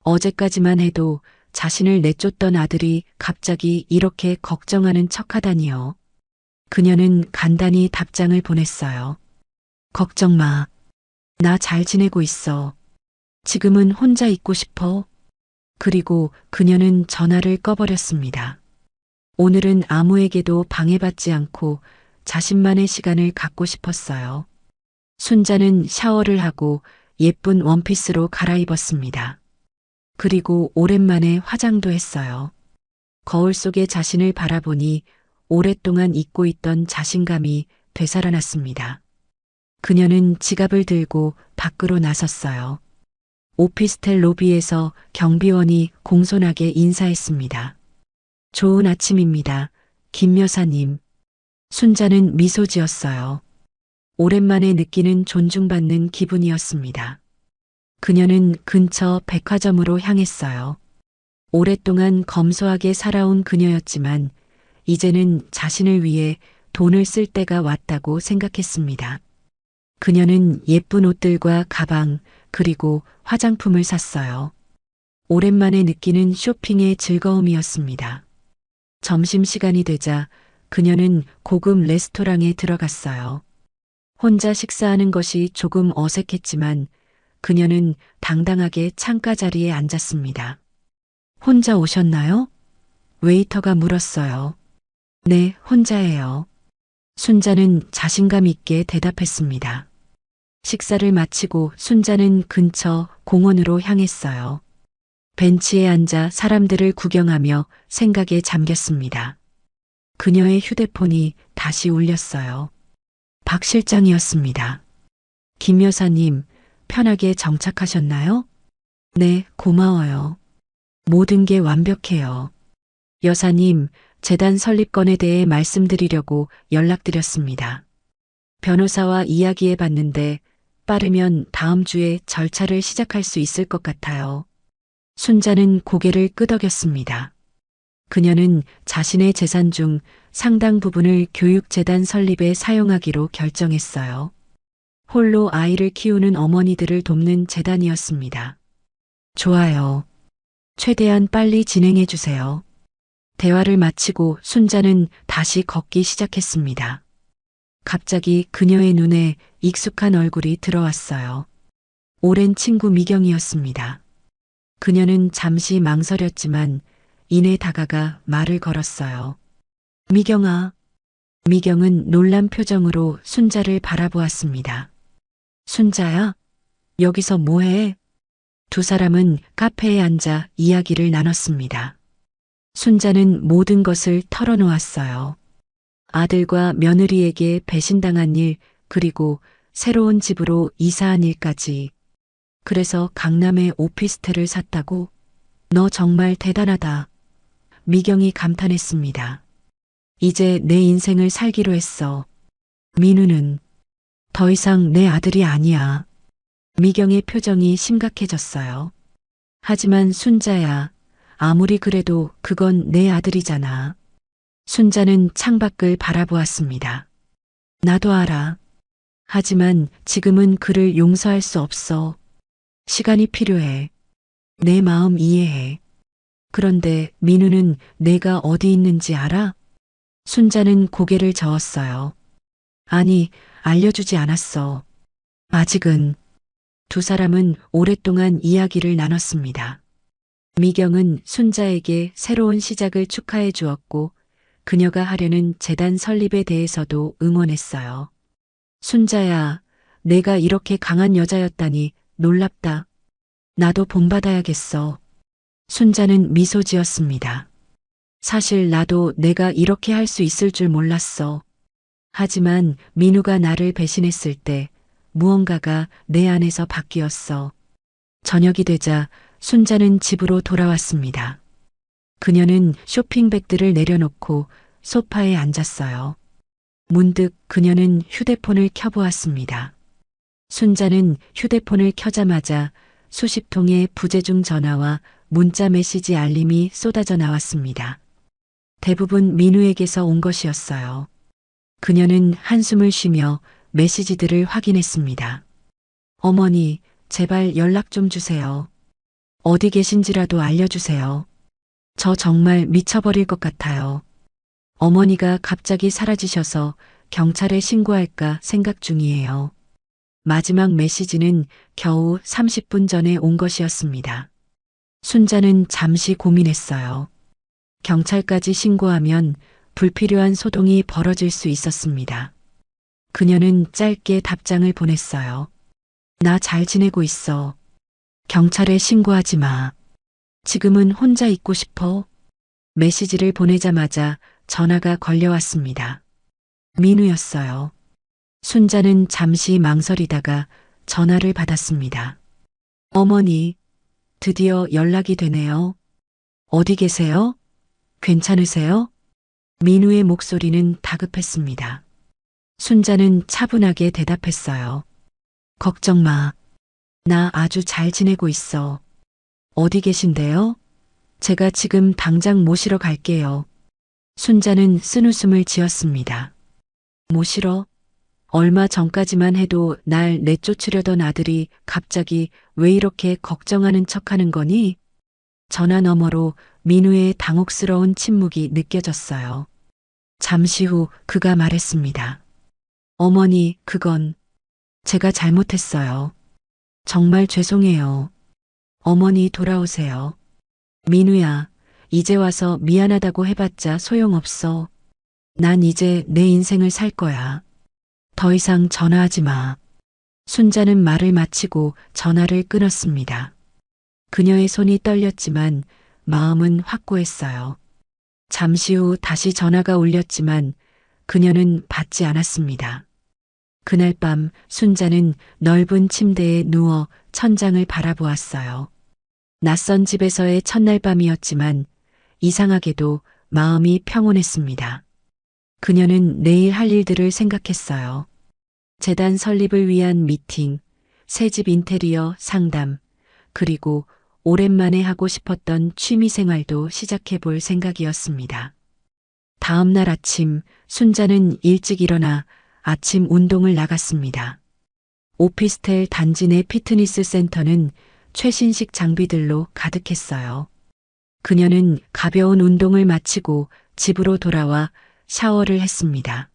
어제까지만 해도 자신을 내쫓던 아들이 갑자기 이렇게 걱정하는 척하다니요. 그녀는 간단히 답장을 보냈어요. 걱정 마. 나 잘 지내고 있어. 지금은 혼자 있고 싶어. 그리고 그녀는 전화를 꺼버렸습니다. 오늘은 아무에게도 방해받지 않고 자신만의 시간을 갖고 싶었어요. 순자는 샤워를 하고 예쁜 원피스로 갈아입었습니다. 그리고 오랜만에 화장도 했어요. 거울 속에 자신을 바라보니 오랫동안 잊고 있던 자신감이 되살아났습니다. 그녀는 지갑을 들고 밖으로 나섰어요. 오피스텔 로비에서 경비원이 공손하게 인사했습니다. 좋은 아침입니다. 김 여사님. 순자는 미소 지었어요. 오랜만에 느끼는 존중받는 기분이었습니다. 그녀는 근처 백화점으로 향했어요. 오랫동안 검소하게 살아온 그녀였지만 이제는 자신을 위해 돈을 쓸 때가 왔다고 생각했습니다. 그녀는 예쁜 옷들과 가방, 그리고 화장품을 샀어요. 오랜만에 느끼는 쇼핑의 즐거움이었습니다. 점심시간이 되자 그녀는 고급 레스토랑에 들어갔어요. 혼자 식사하는 것이 조금 어색했지만 그녀는 당당하게 창가 자리에 앉았습니다. 혼자 오셨나요? 웨이터가 물었어요. 네, 혼자예요. 순자는 자신감 있게 대답했습니다. 식사를 마치고 순자는 근처 공원으로 향했어요. 벤치에 앉아 사람들을 구경하며 생각에 잠겼습니다. 그녀의 휴대폰이 다시 울렸어요. 박 실장이었습니다. 김 여사님, 편하게 정착하셨나요? 네, 고마워요. 모든 게 완벽해요. 여사님, 재단 설립건에 대해 말씀드리려고 연락드렸습니다. 변호사와 이야기해 봤는데 빠르면 다음 주에 절차를 시작할 수 있을 것 같아요. 순자는 고개를 끄덕였습니다. 그녀는 자신의 재산 중 상당 부분을 교육재단 설립에 사용하기로 결정했어요. 홀로 아이를 키우는 어머니들을 돕는 재단이었습니다. 좋아요. 최대한 빨리 진행해 주세요. 대화를 마치고 순자는 다시 걷기 시작했습니다. 갑자기 그녀의 눈에 익숙한 얼굴이 들어왔어요. 오랜 친구 미경이었습니다. 그녀는 잠시 망설였지만 이내 다가가 말을 걸었어요. 미경아. 미경은 놀란 표정으로 순자를 바라보았습니다. 순자야? 여기서 뭐해? 두 사람은 카페에 앉아 이야기를 나눴습니다. 순자는 모든 것을 털어놓았어요. 아들과 며느리에게 배신당한 일, 그리고 새로운 집으로 이사한 일까지. 그래서 강남에 오피스텔을 샀다고? 너 정말 대단하다. 미경이 감탄했습니다. 이제 내 인생을 살기로 했어. 민우는 더 이상 내 아들이 아니야. 미경의 표정이 심각해졌어요. 하지만 순자야, 아무리 그래도 그건 내 아들이잖아. 순자는 창밖을 바라보았습니다. 나도 알아. 하지만 지금은 그를 용서할 수 없어. 시간이 필요해. 내 마음 이해해. 그런데 민우는 내가 어디 있는지 알아? 순자는 고개를 저었어요. 아니, 알려주지 않았어. 아직은. 두 사람은 오랫동안 이야기를 나눴습니다. 미경은 순자에게 새로운 시작을 축하해 주었고 그녀가 하려는 재단 설립에 대해서도 응원했어요. 순자야, 내가 이렇게 강한 여자였다니 놀랍다. 나도 본받아야겠어. 순자는 미소 지었습니다. 사실 나도 내가 이렇게 할 수 있을 줄 몰랐어. 하지만 민우가 나를 배신했을 때 무언가가 내 안에서 바뀌었어. 저녁이 되자 순자는 집으로 돌아왔습니다. 그녀는 쇼핑백들을 내려놓고 소파에 앉았어요. 문득 그녀는 휴대폰을 켜보았습니다. 순자는 휴대폰을 켜자마자 수십 통의 부재중 전화와 문자 메시지 알림이 쏟아져 나왔습니다. 대부분 민우에게서 온 것이었어요. 그녀는 한숨을 쉬며 메시지들을 확인했습니다. 어머니, 제발 연락 좀 주세요. 어디 계신지라도 알려주세요. 저 정말 미쳐버릴 것 같아요. 어머니가 갑자기 사라지셔서 경찰에 신고할까 생각 중이에요. 마지막 메시지는 겨우 30분 전에 온 것이었습니다. 순자는 잠시 고민했어요. 경찰까지 신고하면 불필요한 소동이 벌어질 수 있었습니다. 그녀는 짧게 답장을 보냈어요. 나 잘 지내고 있어. 경찰에 신고하지 마. 지금은 혼자 있고 싶어. 메시지를 보내자마자 전화가 걸려왔습니다. 민우였어요. 순자는 잠시 망설이다가 전화를 받았습니다. 어머니, 드디어 연락이 되네요. 어디 계세요? 괜찮으세요? 민우의 목소리는 다급했습니다. 순자는 차분하게 대답했어요. 걱정 마. 나 아주 잘 지내고 있어. 어디 계신데요? 제가 지금 당장 모시러 갈게요. 순자는 쓴웃음을 지었습니다. 모시러? 얼마 전까지만 해도 날 내쫓으려던 아들이 갑자기 왜 이렇게 걱정하는 척하는 거니? 전화 너머로 민우의 당혹스러운 침묵이 느껴졌어요. 잠시 후 그가 말했습니다. 어머니, 그건 제가 잘못했어요. 정말 죄송해요. 어머니 돌아오세요. 민우야, 이제 와서 미안하다고 해봤자 소용없어. 난 이제 내 인생을 살 거야. 더 이상 전화하지 마. 순자는 말을 마치고 전화를 끊었습니다. 그녀의 손이 떨렸지만 마음은 확고했어요. 잠시 후 다시 전화가 울렸지만 그녀는 받지 않았습니다. 그날 밤 순자는 넓은 침대에 누워 천장을 바라보았어요. 낯선 집에서의 첫날 밤이었지만 이상하게도 마음이 평온했습니다. 그녀는 내일 할 일들을 생각했어요. 재단 설립을 위한 미팅, 새집 인테리어 상담, 그리고 오랜만에 하고 싶었던 취미 생활도 시작해 볼 생각이었습니다. 다음 날 아침 순자는 일찍 일어나 아침 운동을 나갔습니다. 오피스텔 단지 내 피트니스 센터는 최신식 장비들로 가득했어요. 그녀는 가벼운 운동을 마치고 집으로 돌아와 샤워를 했습니다.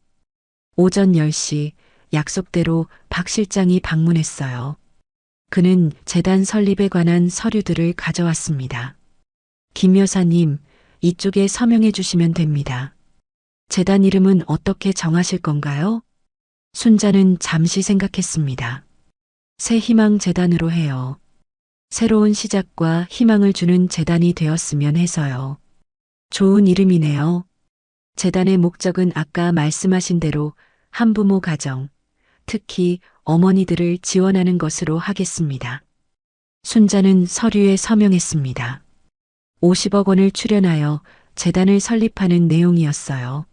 오전 10시 약속대로 박 실장이 방문했어요. 그는 재단 설립에 관한 서류들을 가져왔습니다. 김 여사님, 이쪽에 서명해 주시면 됩니다. 재단 이름은 어떻게 정하실 건가요? 순자는 잠시 생각했습니다. 새 희망 재단으로 해요. 새로운 시작과 희망을 주는 재단이 되었으면 해서요. 좋은 이름이네요. 재단의 목적은 아까 말씀하신 대로 한부모 가정, 특히 어머니들을 지원하는 것으로 하겠습니다. 순자는 서류에 서명했습니다. 50억 원을 출연하여 재단을 설립하는 내용이었어요.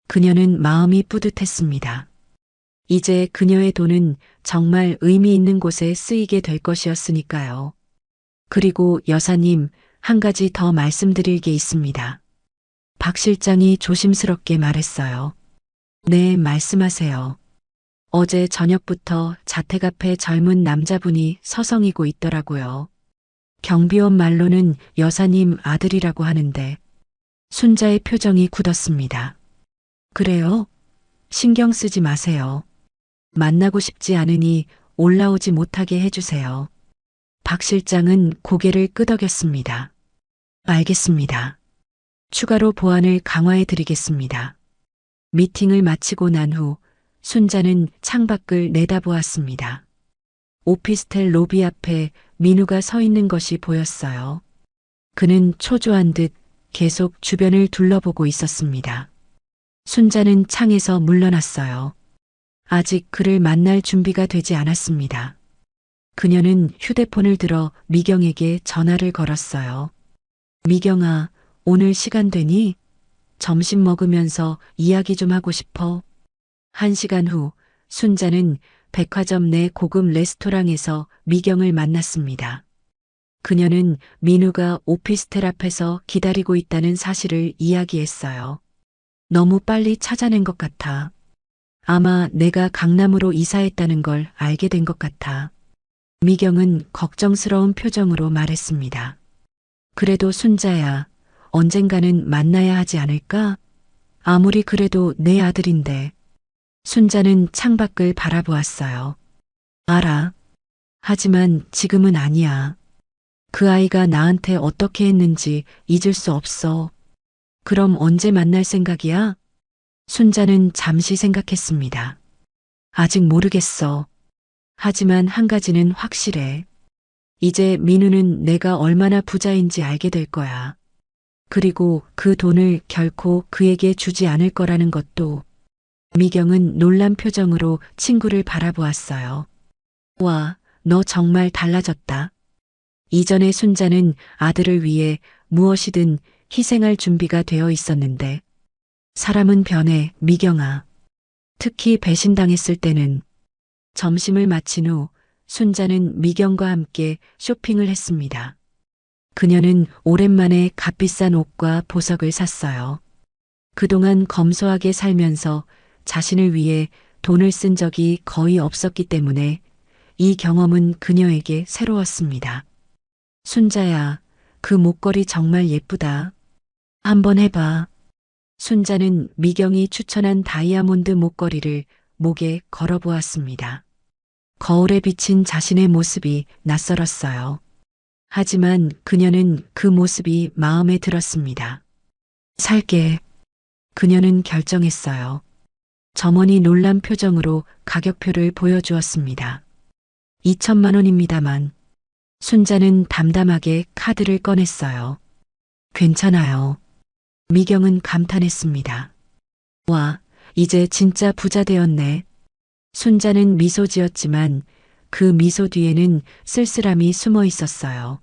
그녀는 마음이 뿌듯했습니다. 이제 그녀의 돈은 정말 의미 있는 곳에 쓰이게 될 것이었으니까요. 그리고 여사님, 한 가지 더 말씀드릴 게 있습니다. 박 실장이 조심스럽게 말했어요. 네, 말씀하세요. 어제 저녁부터 자택 앞에 젊은 남자분이 서성이고 있더라고요. 경비원 말로는 여사님 아들이라고 하는데 순자의 표정이 굳었습니다. 그래요? 신경 쓰지 마세요. 만나고 싶지 않으니 올라오지 못하게 해주세요. 박 실장은 고개를 끄덕였습니다. 알겠습니다. 추가로 보안을 강화해 드리겠습니다. 미팅을 마치고 난 후 순자는 창밖을 내다보았습니다. 오피스텔 로비 앞에 민우가 서 있는 것이 보였어요. 그는 초조한 듯 계속 주변을 둘러보고 있었습니다. 순자는 창에서 물러났어요. 아직 그를 만날 준비가 되지 않았습니다. 그녀는 휴대폰을 들어 미경에게 전화를 걸었어요. 미경아, 오늘 시간 되니? 점심 먹으면서 이야기 좀 하고 싶어. 1시간 후 순자는 백화점 내 고급 레스토랑에서 미경을 만났습니다. 그녀는 민우가 오피스텔 앞에서 기다리고 있다는 사실을 이야기했어요. 너무 빨리 찾아낸 것 같아. 아마 내가 강남으로 이사했다는 걸 알게 된 것 같아. 미경은 걱정스러운 표정으로 말했습니다. 그래도 순자야, 언젠가는 만나야 하지 않을까? 아무리 그래도 내 아들인데. 순자는 창밖을 바라보았어요. 알아. 하지만 지금은 아니야. 그 아이가 나한테 어떻게 했는지 잊을 수 없어. 그럼 언제 만날 생각이야? 순자는 잠시 생각했습니다. 아직 모르겠어. 하지만 한 가지는 확실해. 이제 민우는 내가 얼마나 부자인지 알게 될 거야. 그리고 그 돈을 결코 그에게 주지 않을 거라는 것도. 미경은 놀란 표정으로 친구를 바라보았어요. 와, 너 정말 달라졌다. 이전에 순자는 아들을 위해 무엇이든 희생할 준비가 되어 있었는데 사람은 변해, 미경아. 특히 배신당했을 때는. 점심을 마친 후 순자는 미경과 함께 쇼핑을 했습니다. 그녀는 오랜만에 값비싼 옷과 보석을 샀어요. 그동안 검소하게 살면서 자신을 위해 돈을 쓴 적이 거의 없었기 때문에 이 경험은 그녀에게 새로웠습니다. 순자야, 그 목걸이 정말 예쁘다. 한번 해봐. 순자는 미경이 추천한 다이아몬드 목걸이를 목에 걸어보았습니다. 거울에 비친 자신의 모습이 낯설었어요. 하지만 그녀는 그 모습이 마음에 들었습니다. 살게. 그녀는 결정했어요. 점원이 놀란 표정으로 가격표를 보여주었습니다. 2천만 원입니다만. 순자는 담담하게 카드를 꺼냈어요. 괜찮아요. 미경은 감탄했습니다. 와, 이제 진짜 부자 되었네. 순자는 미소 지었지만 그 미소 뒤에는 쓸쓸함이 숨어 있었어요.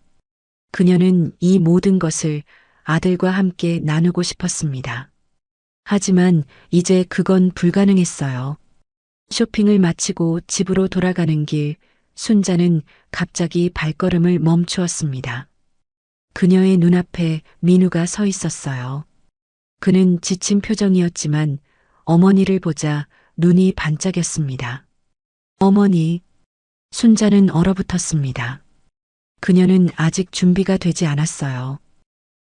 그녀는 이 모든 것을 아들과 함께 나누고 싶었습니다. 하지만 이제 그건 불가능했어요. 쇼핑을 마치고 집으로 돌아가는 길, 순자는 갑자기 발걸음을 멈추었습니다. 그녀의 눈앞에 민우가 서 있었어요. 그는 지친 표정이었지만 어머니를 보자 눈이 반짝였습니다. 어머니, 순자는 얼어붙었습니다. 그녀는 아직 준비가 되지 않았어요.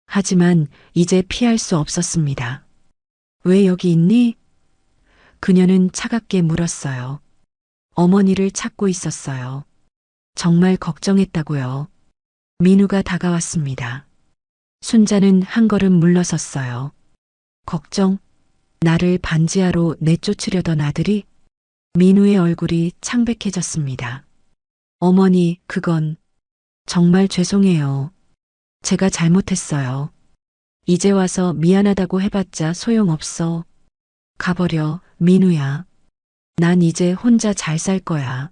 하지만 이제 피할 수 없었습니다. 왜 여기 있니? 그녀는 차갑게 물었어요. 어머니를 찾고 있었어요. 정말 걱정했다고요. 민우가 다가왔습니다. 순자는 한 걸음 물러섰어요. 걱정? 나를 반지하로 내쫓으려던 아들이? 민우의 얼굴이 창백해졌습니다. 어머니, 그건 정말 죄송해요. 제가 잘못했어요. 이제 와서 미안하다고 해봤자 소용없어. 가버려, 민우야. 난 이제 혼자 잘 살 거야.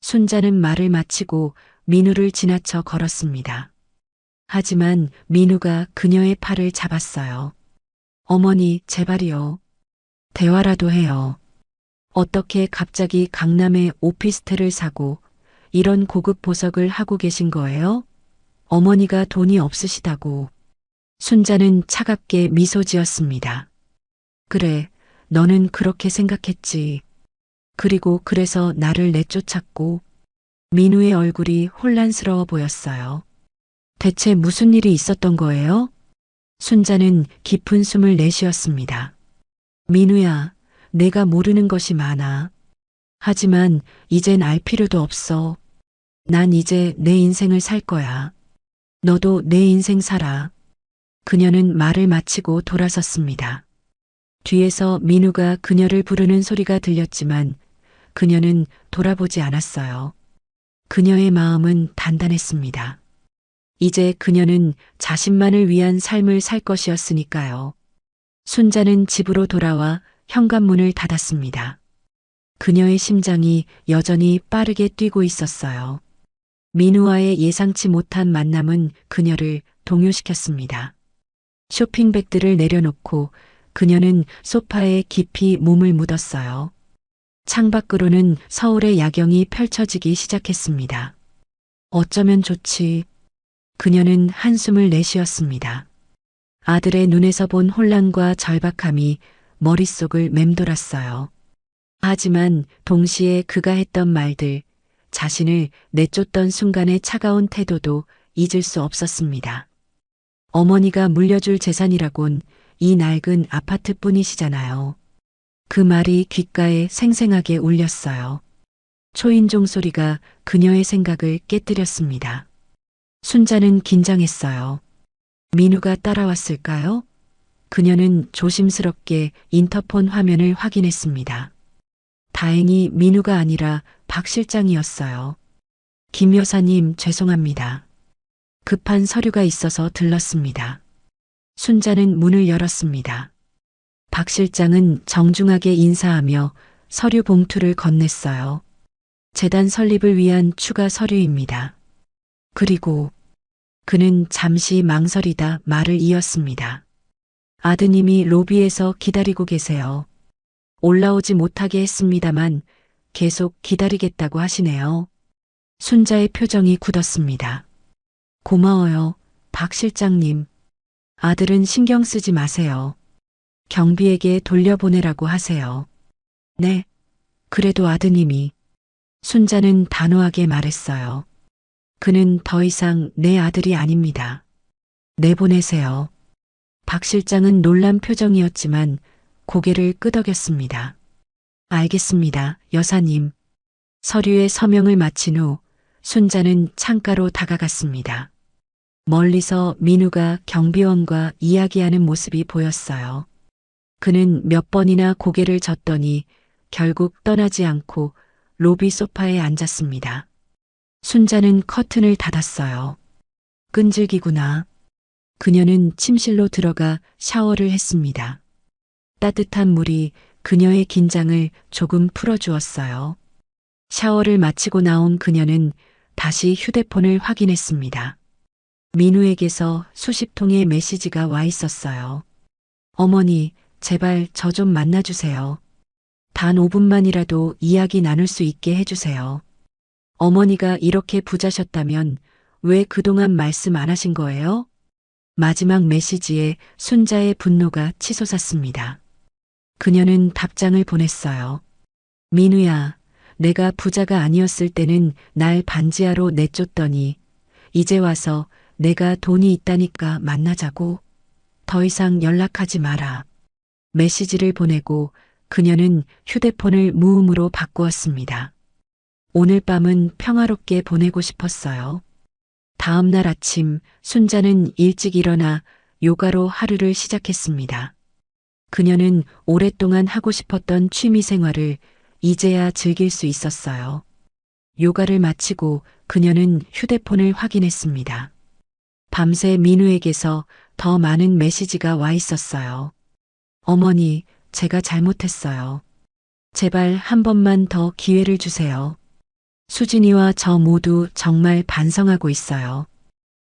순자는 말을 마치고 민우를 지나쳐 걸었습니다. 하지만 민우가 그녀의 팔을 잡았어요. 어머니, 제발이요. 대화라도 해요. 어떻게 갑자기 강남에 오피스텔을 사고 이런 고급 보석을 하고 계신 거예요? 어머니가 돈이 없으시다고. 순자는 차갑게 미소 지었습니다. 그래, 너는 그렇게 생각했지. 그리고 그래서 나를 내쫓았고. 민우의 얼굴이 혼란스러워 보였어요. 대체 무슨 일이 있었던 거예요? 순자는 깊은 숨을 내쉬었습니다. 민우야, 내가 모르는 것이 많아. 하지만 이젠 알 필요도 없어. 난 이제 내 인생을 살 거야. 너도 내 인생 살아. 그녀는 말을 마치고 돌아섰습니다. 뒤에서 민우가 그녀를 부르는 소리가 들렸지만 그녀는 돌아보지 않았어요. 그녀의 마음은 단단했습니다. 이제 그녀는 자신만을 위한 삶을 살 것이었으니까요. 순자는 집으로 돌아와 현관문을 닫았습니다. 그녀의 심장이 여전히 빠르게 뛰고 있었어요. 민우와의 예상치 못한 만남은 그녀를 동요시켰습니다. 쇼핑백들을 내려놓고 그녀는 소파에 깊이 몸을 묻었어요. 창밖으로는 서울의 야경이 펼쳐지기 시작했습니다. 어쩌면 좋지. 그녀는 한숨을 내쉬었습니다. 아들의 눈에서 본 혼란과 절박함이 머릿속을 맴돌았어요. 하지만 동시에 그가 했던 말들, 자신을 내쫓던 순간의 차가운 태도도 잊을 수 없었습니다. 어머니가 물려줄 재산이라곤 이 낡은 아파트뿐이시잖아요. 그 말이 귓가에 생생하게 울렸어요. 초인종 소리가 그녀의 생각을 깨뜨렸습니다. 순자는 긴장했어요. 민우가 따라왔을까요? 그녀는 조심스럽게 인터폰 화면을 확인했습니다. 다행히 민우가 아니라 박 실장이었어요. 김 여사님, 죄송합니다. 급한 서류가 있어서 들렀습니다. 순자는 문을 열었습니다. 박 실장은 정중하게 인사하며 서류 봉투를 건넸어요. 재단 설립을 위한 추가 서류입니다. 그리고 그는 잠시 망설이다 말을 이었습니다. 아드님이 로비에서 기다리고 계세요. 올라오지 못하게 했습니다만 계속 기다리겠다고 하시네요. 순자의 표정이 굳었습니다. 고마워요, 박 실장님. 아들은 신경 쓰지 마세요. 경비에게 돌려보내라고 하세요. 네, 그래도 아드님이. 순자는 단호하게 말했어요. 그는 더 이상 내 아들이 아닙니다. 내보내세요. 박 실장은 놀란 표정이었지만 고개를 끄덕였습니다. 알겠습니다, 여사님. 서류에 서명을 마친 후 순자는 창가로 다가갔습니다. 멀리서 민우가 경비원과 이야기하는 모습이 보였어요. 그는 몇 번이나 고개를 젓더니 결국 떠나지 않고 로비 소파에 앉았습니다. 순자는 커튼을 닫았어요. 끈질기구나. 그녀는 침실로 들어가 샤워를 했습니다. 따뜻한 물이 그녀의 긴장을 조금 풀어주었어요. 샤워를 마치고 나온 그녀는 다시 휴대폰을 확인했습니다. 민우에게서 수십 통의 메시지가 와 있었어요. 어머니, 제발 저 좀 만나주세요. 단 5분만이라도 이야기 나눌 수 있게 해주세요. 어머니가 이렇게 부자셨다면 왜 그동안 말씀 안 하신 거예요? 마지막 메시지에 순자의 분노가 치솟았습니다. 그녀는 답장을 보냈어요. 민우야, 내가 부자가 아니었을 때는 날 반지하로 내쫓더니 이제 와서 내가 돈이 있다니까 만나자고. 더 이상 연락하지 마라. 메시지를 보내고 그녀는 휴대폰을 무음으로 바꾸었습니다. 오늘 밤은 평화롭게 보내고 싶었어요. 다음 날 아침 순자는 일찍 일어나 요가로 하루를 시작했습니다. 그녀는 오랫동안 하고 싶었던 취미 생활을 이제야 즐길 수 있었어요. 요가를 마치고 그녀는 휴대폰을 확인했습니다. 밤새 민우에게서 더 많은 메시지가 와 있었어요. 어머니, 제가 잘못했어요. 제발 한 번만 더 기회를 주세요. 수진이와 저 모두 정말 반성하고 있어요.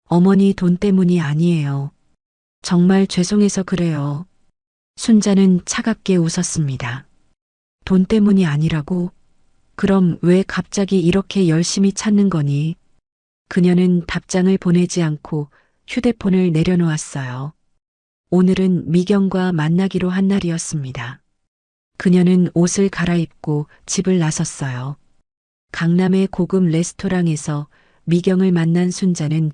어머니 돈 때문이 아니에요. 정말 죄송해서 그래요. 순자는 차갑게 웃었습니다. 돈 때문이 아니라고? 그럼 왜 갑자기 이렇게 열심히 찾는 거니? 그녀는 답장을 보내지 않고 휴대폰을 내려놓았어요. 오늘은 미경과 만나기로 한 날이었습니다. 그녀는 옷을 갈아입고 집을 나섰어요. 강남의 고급 레스토랑에서 미경을 만난 순자는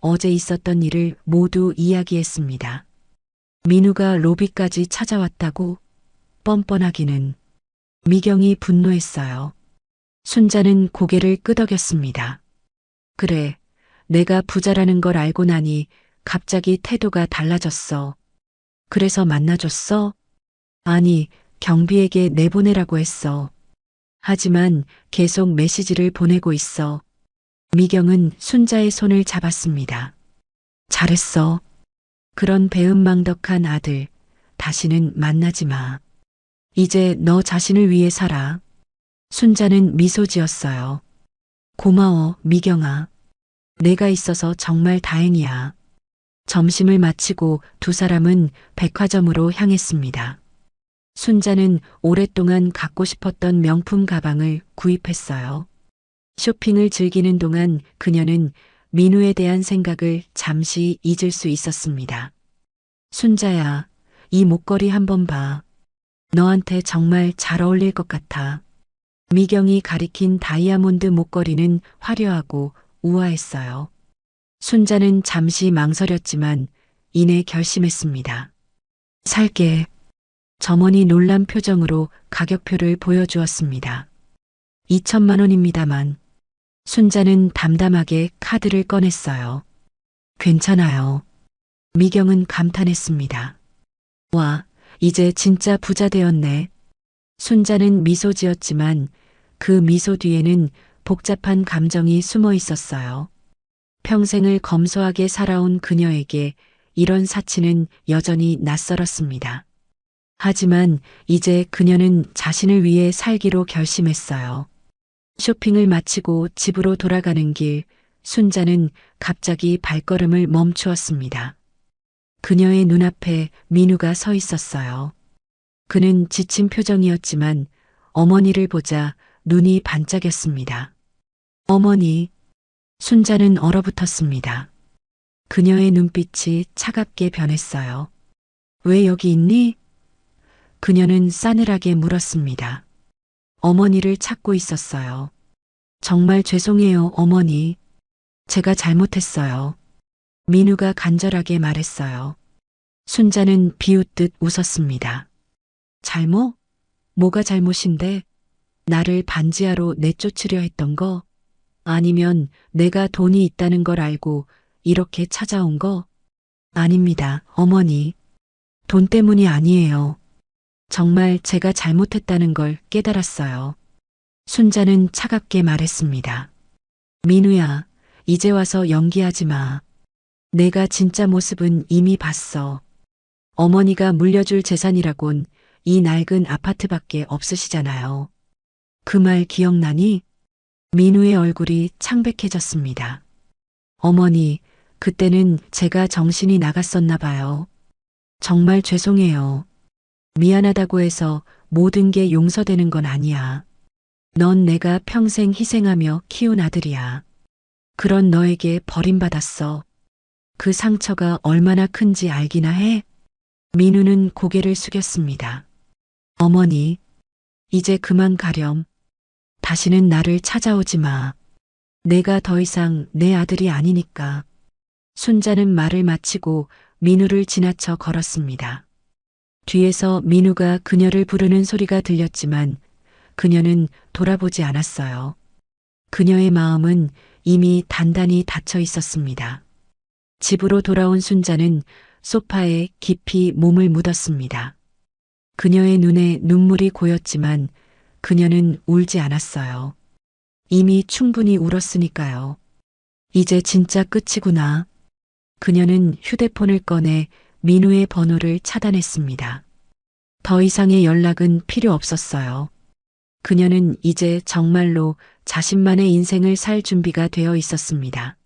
어제 있었던 일을 모두 이야기했습니다. 민우가 로비까지 찾아왔다고? 뻔뻔하기는. 미경이 분노했어요. 순자는 고개를 끄덕였습니다. 그래, 내가 부자라는 걸 알고 나니 갑자기 태도가 달라졌어. 그래서 만나줬어? 아니, 경비에게 내보내라고 했어. 하지만 계속 메시지를 보내고 있어. 미경은 순자의 손을 잡았습니다. 잘했어. 그런 배은망덕한 아들, 다시는 만나지 마. 이제 너 자신을 위해 살아. 순자는 미소 지었어요. 고마워, 미경아. 내가 있어서 정말 다행이야. 점심을 마치고 두 사람은 백화점으로 향했습니다. 순자는 오랫동안 갖고 싶었던 명품 가방을 구입했어요. 쇼핑을 즐기는 동안 그녀는 민우에 대한 생각을 잠시 잊을 수 있었습니다. 순자야, 이 목걸이 한번 봐. 너한테 정말 잘 어울릴 것 같아. 미경이 가리킨 다이아몬드 목걸이는 화려하고 우아했어요. 순자는 잠시 망설였지만 이내 결심했습니다. 살게. 점원이 놀란 표정으로 가격표를 보여주었습니다. 2천만 원입니다만. 순자는 담담하게 카드를 꺼냈어요. 괜찮아요. 미경은 감탄했습니다. 와, 이제 진짜 부자 되었네. 순자는 미소 지었지만 그 미소 뒤에는 복잡한 감정이 숨어 있었어요. 평생을 검소하게 살아온 그녀에게 이런 사치는 여전히 낯설었습니다. 하지만 이제 그녀는 자신을 위해 살기로 결심했어요. 쇼핑을 마치고 집으로 돌아가는 길, 순자는 갑자기 발걸음을 멈추었습니다. 그녀의 눈앞에 민우가 서 있었어요. 그는 지친 표정이었지만 어머니를 보자 눈이 반짝였습니다. 어머니, 순자는 얼어붙었습니다. 그녀의 눈빛이 차갑게 변했어요. 왜 여기 있니? 그녀는 싸늘하게 물었습니다. 어머니를 찾고 있었어요. 정말 죄송해요, 어머니. 제가 잘못했어요. 민우가 간절하게 말했어요. 순자는 비웃듯 웃었습니다. 잘못? 뭐가 잘못인데? 나를 반지하로 내쫓으려 했던 거? 아니면 내가 돈이 있다는 걸 알고 이렇게 찾아온 거? 아닙니다, 어머니. 돈 때문이 아니에요. 정말 제가 잘못했다는 걸 깨달았어요. 순자는 차갑게 말했습니다. 민우야, 이제 와서 연기하지 마. 내가 진짜 모습은 이미 봤어. 어머니가 물려줄 재산이라곤 이 낡은 아파트밖에 없으시잖아요. 그 말 기억나니? 민우의 얼굴이 창백해졌습니다. 어머니, 그때는 제가 정신이 나갔었나 봐요. 정말 죄송해요. 미안하다고 해서 모든 게 용서되는 건 아니야. 넌 내가 평생 희생하며 키운 아들이야. 그런 너에게 버림받았어. 그 상처가 얼마나 큰지 알기나 해? 민우는 고개를 숙였습니다. 어머니, 이제 그만 가렴. 다시는 나를 찾아오지 마. 내가 더 이상 내 아들이 아니니까. 순자는 말을 마치고 민우를 지나쳐 걸었습니다. 뒤에서 민우가 그녀를 부르는 소리가 들렸지만 그녀는 돌아보지 않았어요. 그녀의 마음은 이미 단단히 닫혀 있었습니다. 집으로 돌아온 순자는 소파에 깊이 몸을 묻었습니다. 그녀의 눈에 눈물이 고였지만 그녀는 울지 않았어요. 이미 충분히 울었으니까요. 이제 진짜 끝이구나. 그녀는 휴대폰을 꺼내 민우의 번호를 차단했습니다. 더 이상의 연락은 필요 없었어요. 그녀는 이제 정말로 자신만의 인생을 살 준비가 되어 있었습니다.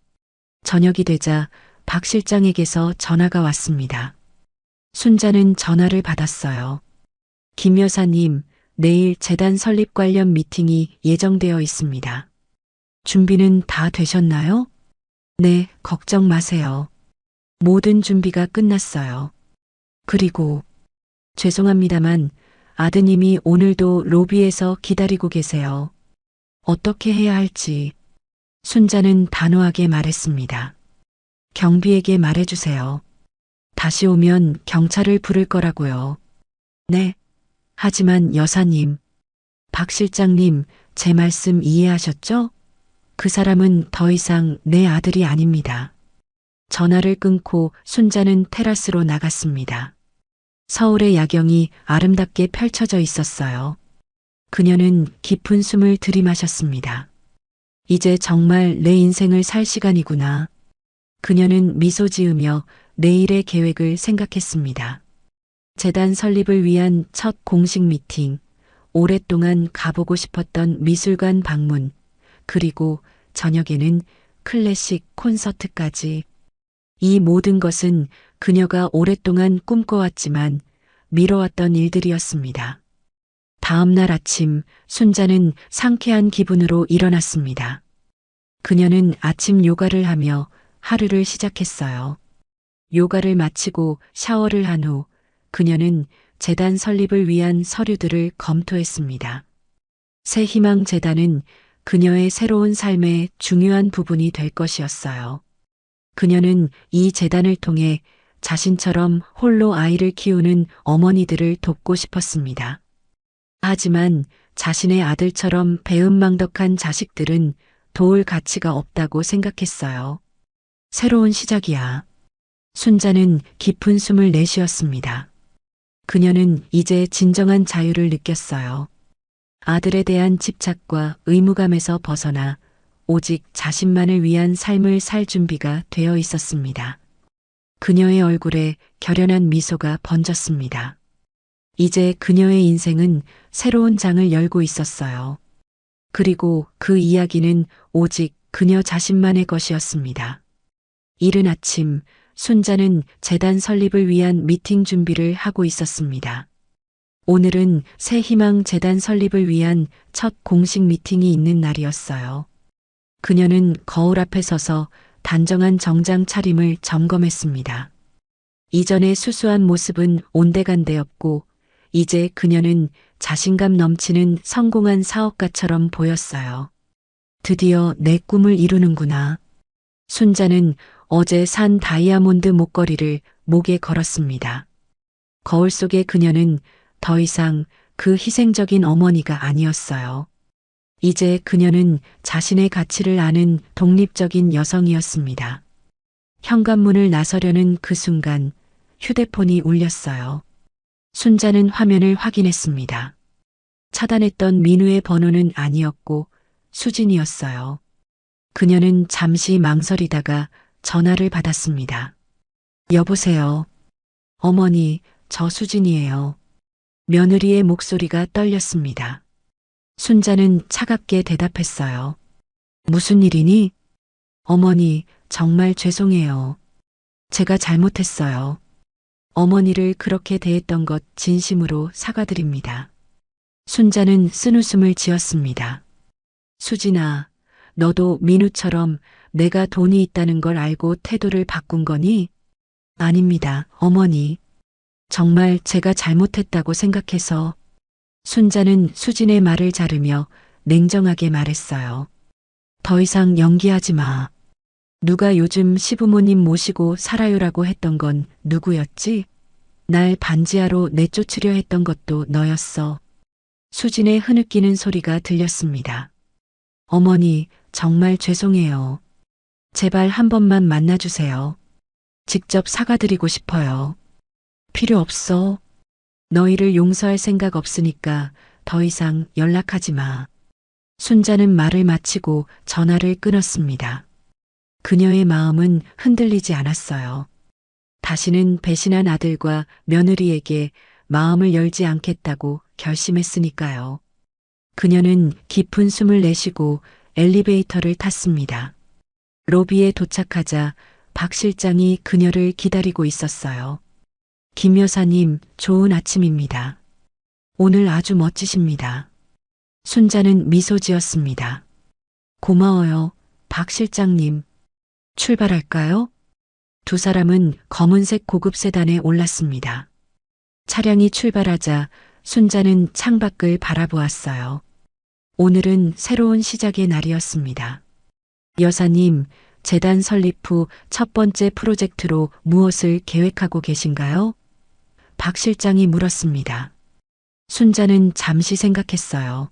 저녁이 되자 박 실장에게서 전화가 왔습니다. 순자는 전화를 받았어요. 김 여사님, 내일 재단 설립 관련 미팅이 예정되어 있습니다. 준비는 다 되셨나요? 네, 걱정 마세요. 모든 준비가 끝났어요. 그리고 죄송합니다만 아드님이 오늘도 로비에서 기다리고 계세요. 어떻게 해야 할지. 순자는 단호하게 말했습니다. 경비에게 말해주세요. 다시 오면 경찰을 부를 거라고요. 네. 하지만 여사님, 박 실장님, 제 말씀 이해하셨죠? 그 사람은 더 이상 내 아들이 아닙니다. 전화를 끊고 순자는 테라스로 나갔습니다. 서울의 야경이 아름답게 펼쳐져 있었어요. 그녀는 깊은 숨을 들이마셨습니다. 이제 정말 내 인생을 살 시간이구나. 그녀는 미소 지으며 내일의 계획을 생각했습니다. 재단 설립을 위한 첫 공식 미팅, 오랫동안 가보고 싶었던 미술관 방문, 그리고 저녁에는 클래식 콘서트까지. 이 모든 것은 그녀가 오랫동안 꿈꿔왔지만 미뤄왔던 일들이었습니다. 다음 날 아침 순자는 상쾌한 기분으로 일어났습니다. 그녀는 아침 요가를 하며 하루를 시작했어요. 요가를 마치고 샤워를 한 후 그녀는 재단 설립을 위한 서류들을 검토했습니다. 새 희망 재단은 그녀의 새로운 삶의 중요한 부분이 될 것이었어요. 그녀는 이 재단을 통해 자신처럼 홀로 아이를 키우는 어머니들을 돕고 싶었습니다. 하지만 자신의 아들처럼 배은망덕한 자식들은 도울 가치가 없다고 생각했어요. 새로운 시작이야. 순자는 깊은 숨을 내쉬었습니다. 그녀는 이제 진정한 자유를 느꼈어요. 아들에 대한 집착과 의무감에서 벗어나 오직 자신만을 위한 삶을 살 준비가 되어 있었습니다. 그녀의 얼굴에 결연한 미소가 번졌습니다. 이제 그녀의 인생은 새로운 장을 열고 있었어요. 그리고 그 이야기는 오직 그녀 자신만의 것이었습니다. 이른 아침, 순자는 재단 설립을 위한 미팅 준비를 하고 있었습니다. 오늘은 새 희망 재단 설립을 위한 첫 공식 미팅이 있는 날이었어요. 그녀는 거울 앞에 서서 단정한 정장 차림을 점검했습니다. 이전의 수수한 모습은 온데간데였고 이제 그녀는 자신감 넘치는 성공한 사업가처럼 보였어요. 드디어 내 꿈을 이루는구나. 순자는 어제 산 다이아몬드 목걸이를 목에 걸었습니다. 거울 속의 그녀는 더 이상 그 희생적인 어머니가 아니었어요. 이제 그녀는 자신의 가치를 아는 독립적인 여성이었습니다. 현관문을 나서려는 그 순간 휴대폰이 울렸어요. 순자는 화면을 확인했습니다. 차단했던 민우의 번호는 아니었고 수진이었어요. 그녀는 잠시 망설이다가 전화를 받았습니다. 여보세요. 어머니, 저 수진이에요. 며느리의 목소리가 떨렸습니다. 순자는 차갑게 대답했어요. 무슨 일이니? 어머니, 정말 죄송해요. 제가 잘못했어요. 어머니를 그렇게 대했던 것 진심으로 사과드립니다. 순자는 쓴웃음을 지었습니다. 수진아, 너도 민우처럼 내가 돈이 있다는 걸 알고 태도를 바꾼 거니? 아닙니다, 어머니. 정말 제가 잘못했다고 생각해서. 순자는 수진의 말을 자르며 냉정하게 말했어요. 더 이상 연기하지 마. 누가 요즘 시부모님 모시고 살아요라고 했던 건 누구였지? 날 반지하로 내쫓으려 했던 것도 너였어. 수진의 흐느끼는 소리가 들렸습니다. 어머니, 정말 죄송해요. 제발 한 번만 만나주세요. 직접 사과드리고 싶어요. 필요 없어. 너희를 용서할 생각 없으니까 더 이상 연락하지 마. 순자는 말을 마치고 전화를 끊었습니다. 그녀의 마음은 흔들리지 않았어요. 다시는 배신한 아들과 며느리에게 마음을 열지 않겠다고 결심했으니까요. 그녀는 깊은 숨을 내쉬고 엘리베이터를 탔습니다. 로비에 도착하자 박 실장이 그녀를 기다리고 있었어요. 김 여사님, 좋은 아침입니다. 오늘 아주 멋지십니다. 순자는 미소 지었습니다. 고마워요, 박 실장님. 출발할까요? 두 사람은 검은색 고급 세단에 올랐습니다. 차량이 출발하자 순자는 창밖을 바라보았어요. 오늘은 새로운 시작의 날이었습니다. 여사님, 재단 설립 후 첫 번째 프로젝트로 무엇을 계획하고 계신가요? 박 실장이 물었습니다. 순자는 잠시 생각했어요.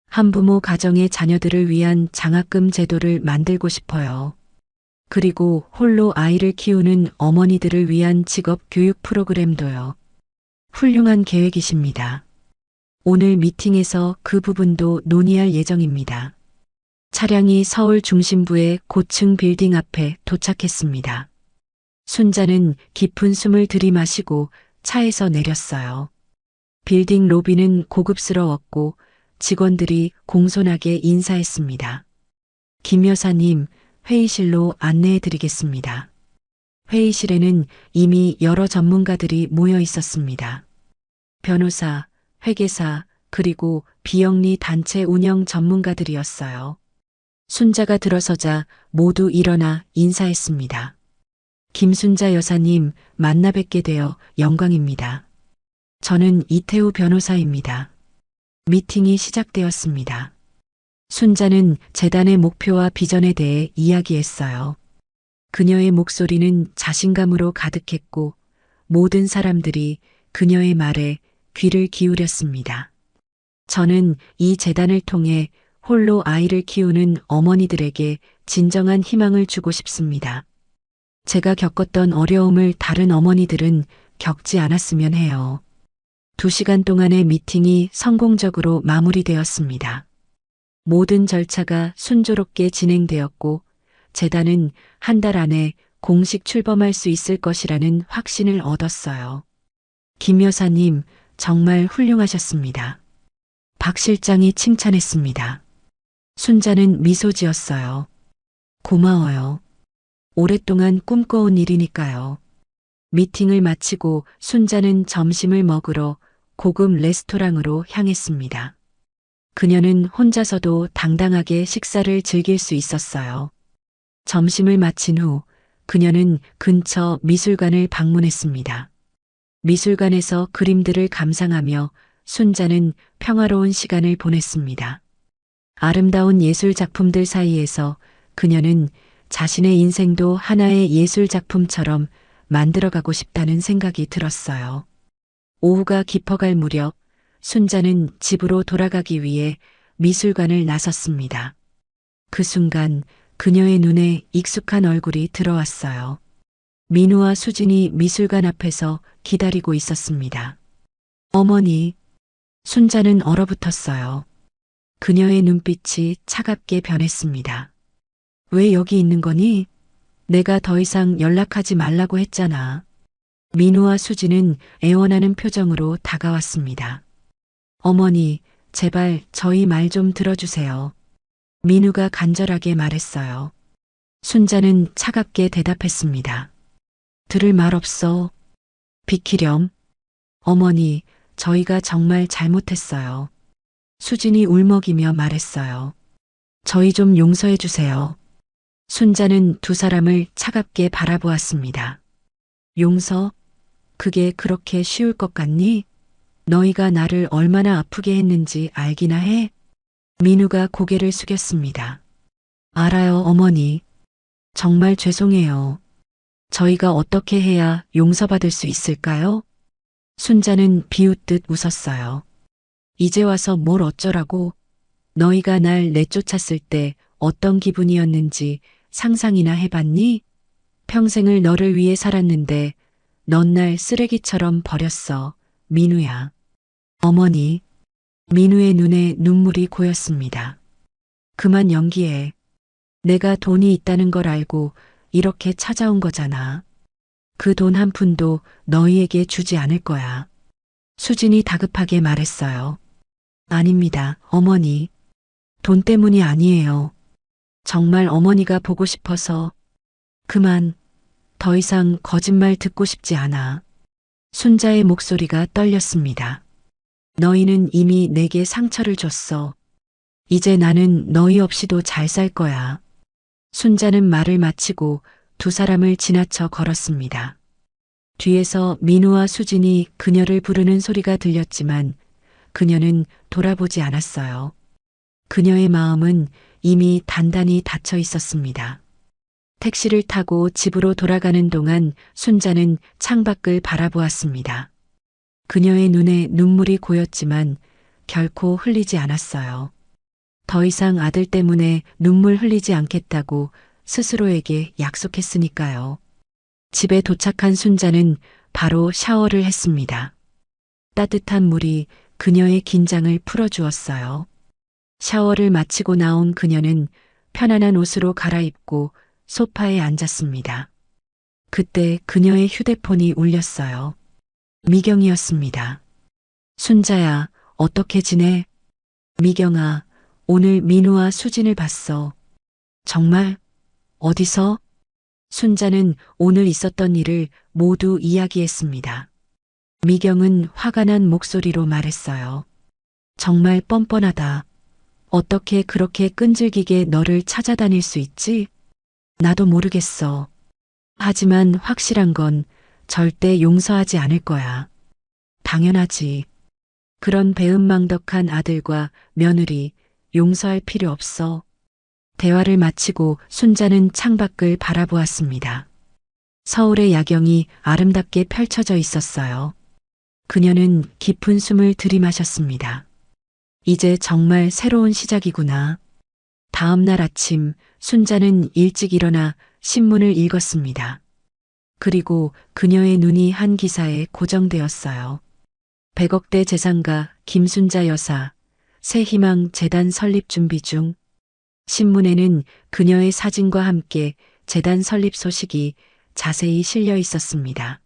한부모 가정의 자녀들을 위한 장학금 제도를 만들고 싶어요. 그리고 홀로 아이를 키우는 어머니들을 위한 직업 교육 프로그램도요. 훌륭한 계획이십니다. 오늘 미팅에서 그 부분도 논의할 예정입니다. 차량이 서울 중심부의 고층 빌딩 앞에 도착했습니다. 순자는 깊은 숨을 들이마시고 차에서 내렸어요. 빌딩 로비는 고급스러웠고 직원들이 공손하게 인사했습니다. 김 여사님, 회의실로 안내해 드리겠습니다. 회의실에는 이미 여러 전문가들이 모여 있었습니다. 변호사, 회계사, 그리고 비영리 단체 운영 전문가들이었어요. 순자가 들어서자 모두 일어나 인사했습니다. 김순자 여사님, 만나 뵙게 되어 영광입니다. 저는 이태우 변호사입니다. 미팅이 시작되었습니다. 순자는 재단의 목표와 비전에 대해 이야기했어요. 그녀의 목소리는 자신감으로 가득했고 모든 사람들이 그녀의 말에 귀를 기울였습니다. 저는 이 재단을 통해 홀로 아이를 키우는 어머니들에게 진정한 희망을 주고 싶습니다. 제가 겪었던 어려움을 다른 어머니들은 겪지 않았으면 해요. 2시간 동안의 미팅이 성공적으로 마무리되었습니다. 모든 절차가 순조롭게 진행되었고, 재단은 한 달 안에 공식 출범할 수 있을 것이라는 확신을 얻었어요. 김 여사님, 정말 훌륭하셨습니다. 박 실장이 칭찬했습니다. 순자는 미소 지었어요. 고마워요. 오랫동안 꿈꿔온 일이니까요. 미팅을 마치고 순자는 점심을 먹으러 고급 레스토랑으로 향했습니다. 그녀는 혼자서도 당당하게 식사를 즐길 수 있었어요. 점심을 마친 후 그녀는 근처 미술관을 방문했습니다. 미술관에서 그림들을 감상하며 순자는 평화로운 시간을 보냈습니다. 아름다운 예술 작품들 사이에서 그녀는 자신의 인생도 하나의 예술 작품처럼 만들어가고 싶다는 생각이 들었어요. 오후가 깊어갈 무렵 순자는 집으로 돌아가기 위해 미술관을 나섰습니다. 그 순간 그녀의 눈에 익숙한 얼굴이 들어왔어요. 민우와 수진이 미술관 앞에서 기다리고 있었습니다. 어머니, 순자는 얼어붙었어요. 그녀의 눈빛이 차갑게 변했습니다. 왜 여기 있는 거니? 내가 더 이상 연락하지 말라고 했잖아. 민우와 수지는 애원하는 표정으로 다가왔습니다. 어머니, 제발 저희 말 좀 들어주세요. 민우가 간절하게 말했어요. 순자는 차갑게 대답했습니다. 들을 말 없어. 비키렴. 어머니, 저희가 정말 잘못했어요. 수진이 울먹이며 말했어요. 저희 좀 용서해 주세요. 순자는 두 사람을 차갑게 바라보았습니다. 용서? 그게 그렇게 쉬울 것 같니? 너희가 나를 얼마나 아프게 했는지 알기나 해? 민우가 고개를 숙였습니다. 알아요, 어머니. 정말 죄송해요. 저희가 어떻게 해야 용서받을 수 있을까요? 순자는 비웃듯 웃었어요. 이제 와서 뭘 어쩌라고? 너희가 날 내쫓았을 때 어떤 기분이었는지 상상이나 해봤니? 평생을 너를 위해 살았는데 넌 날 쓰레기처럼 버렸어, 민우야. 어머니, 민우의 눈에 눈물이 고였습니다. 그만 연기해. 내가 돈이 있다는 걸 알고 이렇게 찾아온 거잖아. 그 돈 한 푼도 너희에게 주지 않을 거야. 수진이 다급하게 말했어요. 아닙니다, 어머니. 돈 때문이 아니에요. 정말 어머니가 보고 싶어서. 그만. 더 이상 거짓말 듣고 싶지 않아. 순자의 목소리가 떨렸습니다. 너희는 이미 내게 상처를 줬어. 이제 나는 너희 없이도 잘 살 거야. 순자는 말을 마치고 두 사람을 지나쳐 걸었습니다. 뒤에서 민우와 수진이 그녀를 부르는 소리가 들렸지만 그녀는 돌아보지 않았어요. 그녀의 마음은 이미 단단히 닫혀 있었습니다. 택시를 타고 집으로 돌아가는 동안 순자는 창밖을 바라보았습니다. 그녀의 눈에 눈물이 고였지만 결코 흘리지 않았어요. 더 이상 아들 때문에 눈물 흘리지 않겠다고 스스로에게 약속했으니까요. 집에 도착한 순자는 바로 샤워를 했습니다. 따뜻한 물이 그녀의 긴장을 풀어주었어요. 샤워를 마치고 나온 그녀는 편안한 옷으로 갈아입고 소파에 앉았습니다. 그때 그녀의 휴대폰이 울렸어요. 미경이었습니다. 순자야, 어떻게 지내? 미경아, 오늘 민우와 수진을 봤어. 정말? 어디서? 순자는 오늘 있었던 일을 모두 이야기했습니다. 미경은 화가 난 목소리로 말했어요. 정말 뻔뻔하다. 어떻게 그렇게 끈질기게 너를 찾아다닐 수 있지? 나도 모르겠어. 하지만 확실한 건 절대 용서하지 않을 거야. 당연하지. 그런 배은망덕한 아들과 며느리 용서할 필요 없어. 대화를 마치고 순자는 창밖을 바라보았습니다. 서울의 야경이 아름답게 펼쳐져 있었어요. 그녀는 깊은 숨을 들이마셨습니다. 이제 정말 새로운 시작이구나. 다음 날 아침 순자는 일찍 일어나 신문을 읽었습니다. 그리고 그녀의 눈이 한 기사에 고정되었어요. 100억대 재산가 김순자 여사, 새희망 재단 설립 준비 중. 신문에는 그녀의 사진과 함께 재단 설립 소식이 자세히 실려 있었습니다.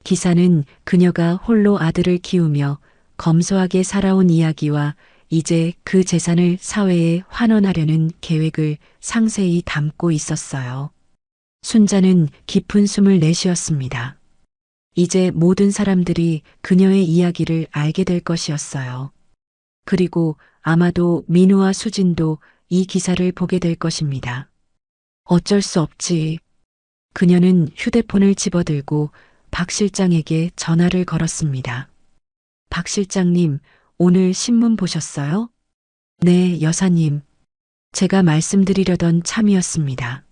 기사는 그녀가 홀로 아들을 키우며 검소하게 살아온 이야기와 이제 그 재산을 사회에 환원하려는 계획을 상세히 담고 있었어요. 순자는 깊은 숨을 내쉬었습니다. 이제 모든 사람들이 그녀의 이야기를 알게 될 것이었어요. 그리고 아마도 민우와 수진도 이 기사를 보게 될 것입니다. 어쩔 수 없지. 그녀는 휴대폰을 집어들고 박 실장에게 전화를 걸었습니다. 박 실장님, 오늘 신문 보셨어요? 네, 여사님. 제가 말씀드리려던 참이었습니다.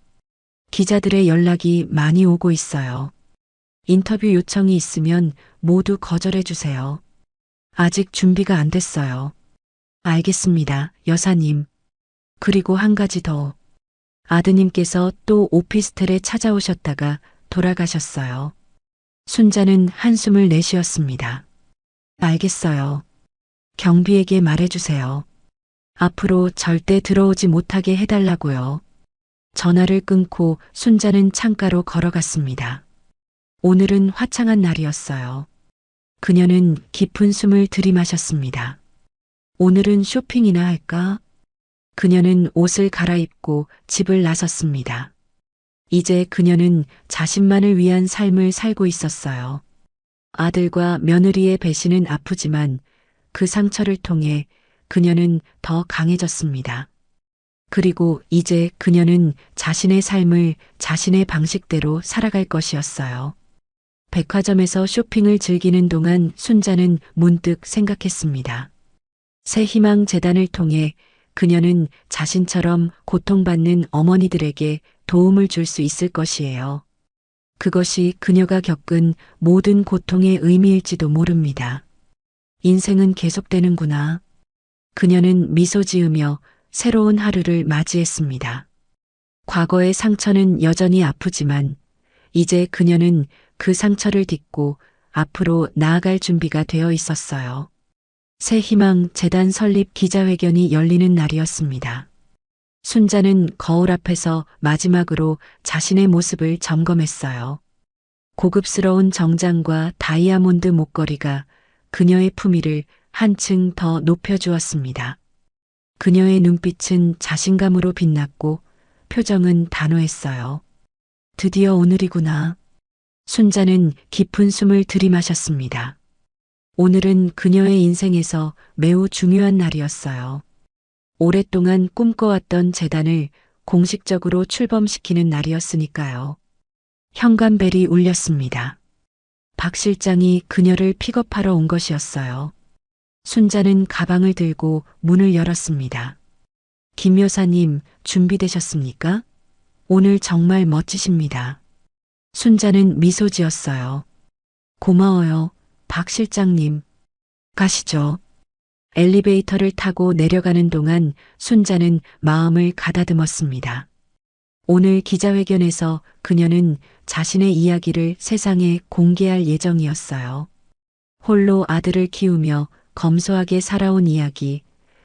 기자들의 연락이 많이 오고 있어요. 인터뷰 요청이 있으면 모두 거절해 주세요. 아직 준비가 안 됐어요. 알겠습니다, 여사님. 그리고 한 가지 더. 아드님께서 또 오피스텔에 찾아오셨다가 돌아가셨어요. 순자는 한숨을 내쉬었습니다. 알겠어요. 경비에게 말해주세요. 앞으로 절대 들어오지 못하게 해달라고요. 전화를 끊고 순자는 창가로 걸어갔습니다. 오늘은 화창한 날이었어요. 그녀는 깊은 숨을 들이마셨습니다. 오늘은 쇼핑이나 할까? 그녀는 옷을 갈아입고 집을 나섰습니다. 이제 그녀는 자신만을 위한 삶을 살고 있었어요. 아들과 며느리의 배신은 아프지만 그 상처를 통해 그녀는 더 강해졌습니다. 그리고 이제 그녀는 자신의 삶을 자신의 방식대로 살아갈 것이었어요. 백화점에서 쇼핑을 즐기는 동안 순자는 문득 생각했습니다. 새희망 재단을 통해 그녀는 자신처럼 고통받는 어머니들에게 도움을 줄 수 있을 것이에요. 그것이 그녀가 겪은 모든 고통의 의미일지도 모릅니다. 인생은 계속되는구나. 그녀는 미소 지으며 새로운 하루를 맞이했습니다. 과거의 상처는 여전히 아프지만 이제 그녀는 그 상처를 딛고 앞으로 나아갈 준비가 되어 있었어요. 새희망 재단 설립 기자회견이 열리는 날이었습니다. 순자는 거울 앞에서 마지막으로 자신의 모습을 점검했어요. 고급스러운 정장과 다이아몬드 목걸이가 그녀의 품위를 한층 더 높여주었습니다. 그녀의 눈빛은 자신감으로 빛났고 표정은 단호했어요. 드디어 오늘이구나. 순자는 깊은 숨을 들이마셨습니다. 오늘은 그녀의 인생에서 매우 중요한 날이었어요. 오랫동안 꿈꿔왔던 재단을 공식적으로 출범시키는 날이었으니까요. 현관벨이 울렸습니다. 박 실장이 그녀를 픽업하러 온 것이었어요. 순자는 가방을 들고 문을 열었습니다. 김 여사님, 준비되셨습니까? 오늘 정말 멋지십니다. 순자는 미소 지었어요. 고마워요, 박 실장님. 가시죠. 엘리베이터를 타고 내려가는 동안 순자는 마음을 가다듬었습니다. 오늘 기자회견에서 그녀는 자신의 이야기를 세상에 공개할 예정이었어요. 홀로 아들을 키우며 검소하게 살아온 이야기,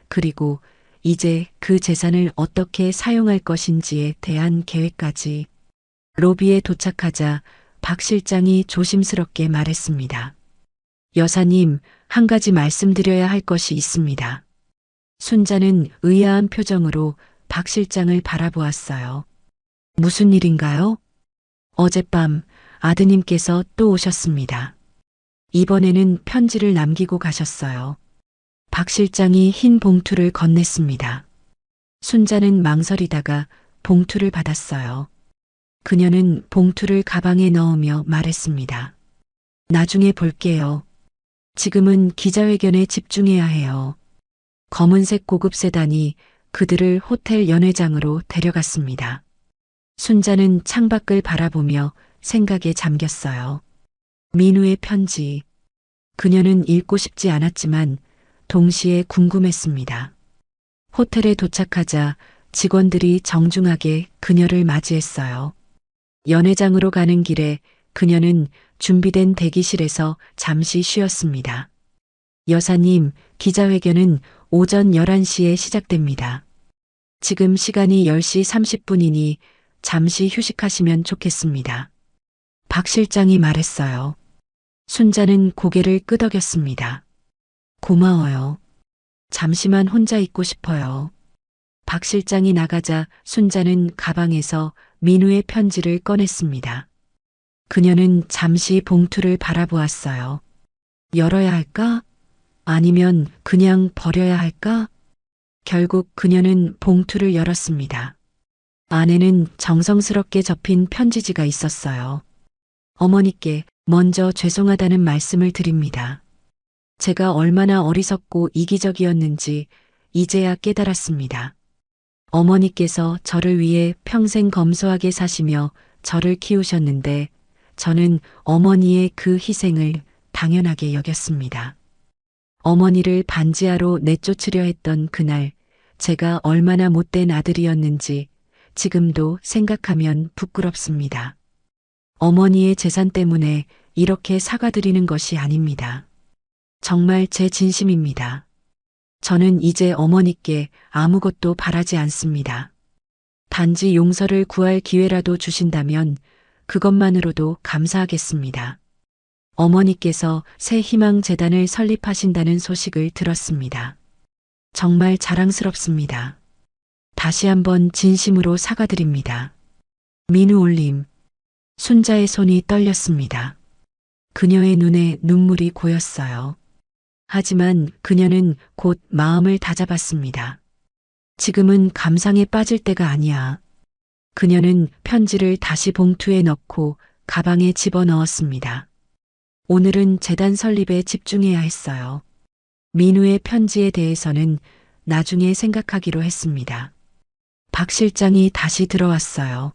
그리고 이제 그 재산을 어떻게 사용할 것인지에 대한 계획까지. 로비에 도착하자 박 실장이 조심스럽게 말했습니다. 여사님, 한 가지 말씀드려야 할 것이 있습니다. 순자는 의아한 표정으로 박 실장을 바라보았어요. 무슨 일인가요? 어젯밤 아드님께서 또 오셨습니다. 이번에는 편지를 남기고 가셨어요. 박 실장이 흰 봉투를 건넸습니다. 순자는 망설이다가 봉투를 받았어요. 그녀는 봉투를 가방에 넣으며 말했습니다. 나중에 볼게요. 지금은 기자회견에 집중해야 해요. 검은색 고급 세단이 그들을 호텔 연회장으로 데려갔습니다. 순자는 창밖을 바라보며 생각에 잠겼어요. 민우의 편지. 그녀는 읽고 싶지 않았지만 동시에 궁금했습니다. 호텔에 도착하자 직원들이 정중하게 그녀를 맞이했어요. 연회장으로 가는 길에 그녀는 준비된 대기실에서 잠시 쉬었습니다. 여사님, 기자회견은 오전 11시에 시작됩니다. 지금 시간이 10시 30분이니 잠시 휴식하시면 좋겠습니다. 박 실장이 말했어요. 순자는 고개를 끄덕였습니다. 고마워요. 잠시만 혼자 있고 싶어요. 박 실장이 나가자 순자는 가방에서 민우의 편지를 꺼냈습니다. 그녀는 잠시 봉투를 바라보았어요. 열어야 할까? 아니면 그냥 버려야 할까? 결국 그녀는 봉투를 열었습니다. 안에는 정성스럽게 접힌 편지지가 있었어요. 어머니께 먼저 죄송하다는 말씀을 드립니다. 제가 얼마나 어리석고 이기적이었는지 이제야 깨달았습니다. 어머니께서 저를 위해 평생 검소하게 사시며 저를 키우셨는데 저는 어머니의 그 희생을 당연하게 여겼습니다. 어머니를 반지하로 내쫓으려 했던 그날 제가 얼마나 못된 아들이었는지 지금도 생각하면 부끄럽습니다. 어머니의 재산 때문에 이렇게 사과드리는 것이 아닙니다. 정말 제 진심입니다. 저는 이제 어머니께 아무것도 바라지 않습니다. 단지 용서를 구할 기회라도 주신다면 그것만으로도 감사하겠습니다. 어머니께서 새 희망 재단을 설립하신다는 소식을 들었습니다. 정말 자랑스럽습니다. 다시 한번 진심으로 사과드립니다. 민우 올림. 순자의 손이 떨렸습니다. 그녀의 눈에 눈물이 고였어요. 하지만 그녀는 곧 마음을 다잡았습니다. 지금은 감상에 빠질 때가 아니야. 그녀는 편지를 다시 봉투에 넣고 가방에 집어넣었습니다. 오늘은 재단 설립에 집중해야 했어요. 민우의 편지에 대해서는 나중에 생각하기로 했습니다. 박 실장이 다시 들어왔어요.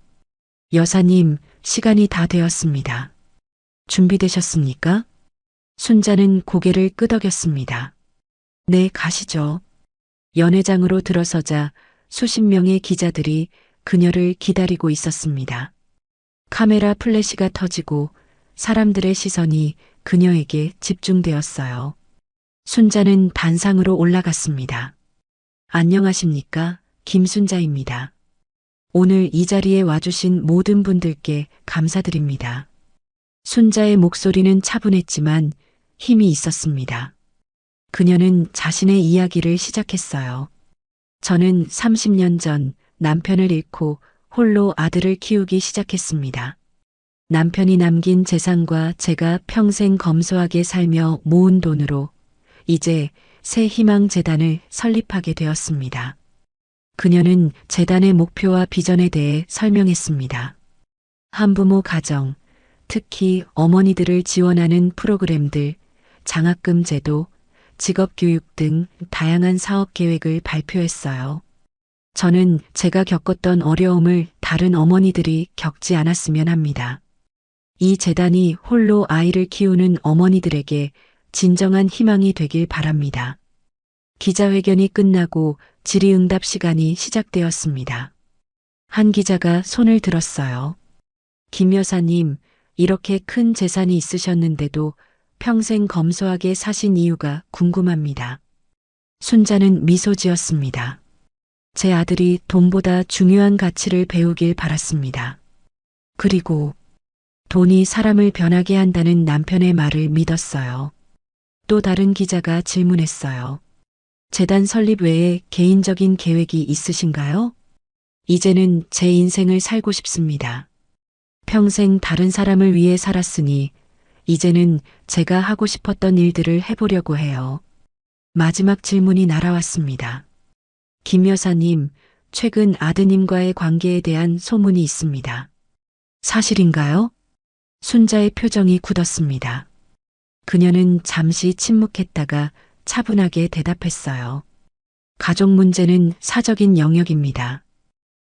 여사님, 시간이 다 되었습니다. 준비되셨습니까? 순자는 고개를 끄덕였습니다. 네, 가시죠. 연회장으로 들어서자 수십 명의 기자들이 그녀를 기다리고 있었습니다. 카메라 플래시가 터지고 사람들의 시선이 그녀에게 집중되었어요. 순자는 단상으로 올라갔습니다. 안녕하십니까? 김순자입니다. 오늘 이 자리에 와주신 모든 분들께 감사드립니다. 순자의 목소리는 차분했지만 힘이 있었습니다. 그녀는 자신의 이야기를 시작했어요. 저는 30년 전 남편을 잃고 홀로 아들을 키우기 시작했습니다. 남편이 남긴 재산과 제가 평생 검소하게 살며 모은 돈으로 이제 새 희망 재단을 설립하게 되었습니다. 그녀는 재단의 목표와 비전에 대해 설명했습니다. 한부모 가정, 특히 어머니들을 지원하는 프로그램들, 장학금 제도, 직업교육 등 다양한 사업 계획을 발표했어요. 저는 제가 겪었던 어려움을 다른 어머니들이 겪지 않았으면 합니다. 이 재단이 홀로 아이를 키우는 어머니들에게 진정한 희망이 되길 바랍니다. 기자회견이 끝나고 질의응답 시간이 시작되었습니다. 한 기자가 손을 들었어요. 김 여사님, 이렇게 큰 재산이 있으셨는데도 평생 검소하게 사신 이유가 궁금합니다. 순자는 미소 지었습니다. 제 아들이 돈보다 중요한 가치를 배우길 바랐습니다. 그리고 돈이 사람을 변하게 한다는 남편의 말을 믿었어요. 또 다른 기자가 질문했어요. 재단 설립 외에 개인적인 계획이 있으신가요? 이제는 제 인생을 살고 싶습니다. 평생 다른 사람을 위해 살았으니 이제는 제가 하고 싶었던 일들을 해보려고 해요. 마지막 질문이 날아왔습니다. 김 여사님, 최근 아드님과의 관계에 대한 소문이 있습니다. 사실인가요? 순자의 표정이 굳었습니다. 그녀는 잠시 침묵했다가 차분하게 대답했어요. 가족 문제는 사적인 영역입니다.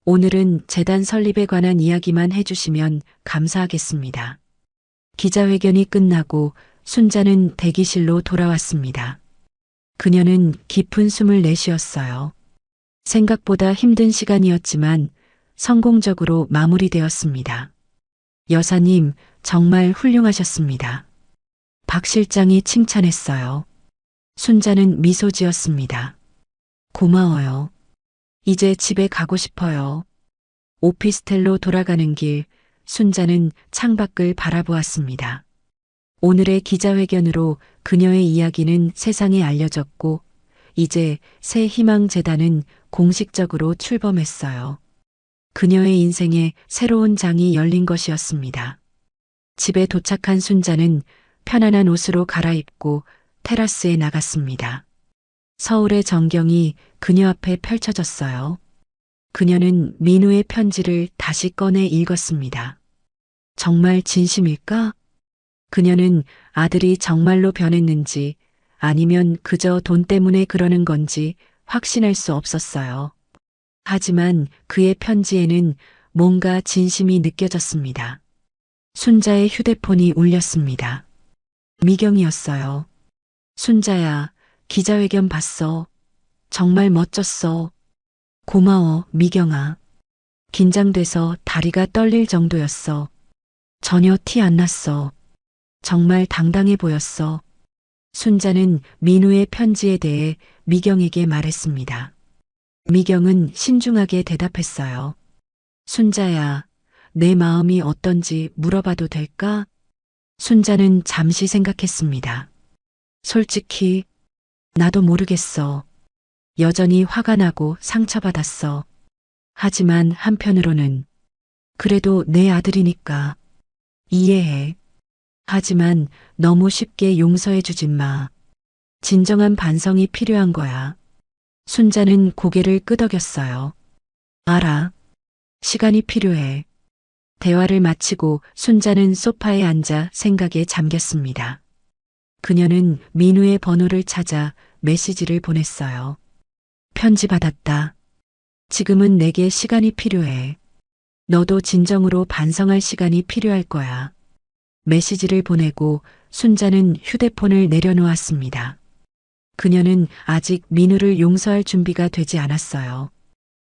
오늘은 재단 설립에 관한 이야기만 해주시면 감사하겠습니다. 기자회견이 끝나고 순자는 대기실로 돌아왔습니다. 그녀는 깊은 숨을 내쉬었어요. 생각보다 힘든 시간이었지만 성공적으로 마무리되었습니다. 여사님, 정말 훌륭하셨습니다. 박 실장이 칭찬했어요. 순자는 미소 지었습니다. 고마워요. 이제 집에 가고 싶어요. 오피스텔로 돌아가는 길, 순자는 창밖을 바라보았습니다. 오늘의 기자회견으로 그녀의 이야기는 세상에 알려졌고, 이제 새 희망재단은 공식적으로 출범했어요. 그녀의 인생에 새로운 장이 열린 것이었습니다. 집에 도착한 순자는 편안한 옷으로 갈아입고 테라스에 나갔습니다. 서울의 전경이 그녀 앞에 펼쳐졌어요. 그녀는 민우의 편지를 다시 꺼내 읽었습니다. 정말 진심일까? 그녀는 아들이 정말로 변했는지 아니면 그저 돈 때문에 그러는 건지 확신할 수 없었어요. 하지만 그의 편지에는 뭔가 진심이 느껴졌습니다. 순자의 휴대폰이 울렸습니다. 미경이었어요. 순자야, 기자회견 봤어. 정말 멋졌어. 고마워, 미경아. 긴장돼서 다리가 떨릴 정도였어. 전혀 티 안 났어. 정말 당당해 보였어. 순자는 민우의 편지에 대해 미경에게 말했습니다. 미경은 신중하게 대답했어요. 순자야, 내 마음이 어떤지 물어봐도 될까? 순자는 잠시 생각했습니다. 솔직히, 나도 모르겠어. 여전히 화가 나고 상처받았어. 하지만 한편으로는, 그래도 내 아들이니까. 이해해. 하지만 너무 쉽게 용서해 주진 마. 진정한 반성이 필요한 거야. 순자는 고개를 끄덕였어요. 알아. 시간이 필요해. 대화를 마치고 순자는 소파에 앉아 생각에 잠겼습니다. 그녀는 민우의 번호를 찾아 메시지를 보냈어요. 편지 받았다. 지금은 내게 시간이 필요해. 너도 진정으로 반성할 시간이 필요할 거야. 메시지를 보내고 순자는 휴대폰을 내려놓았습니다. 그녀는 아직 민우를 용서할 준비가 되지 않았어요.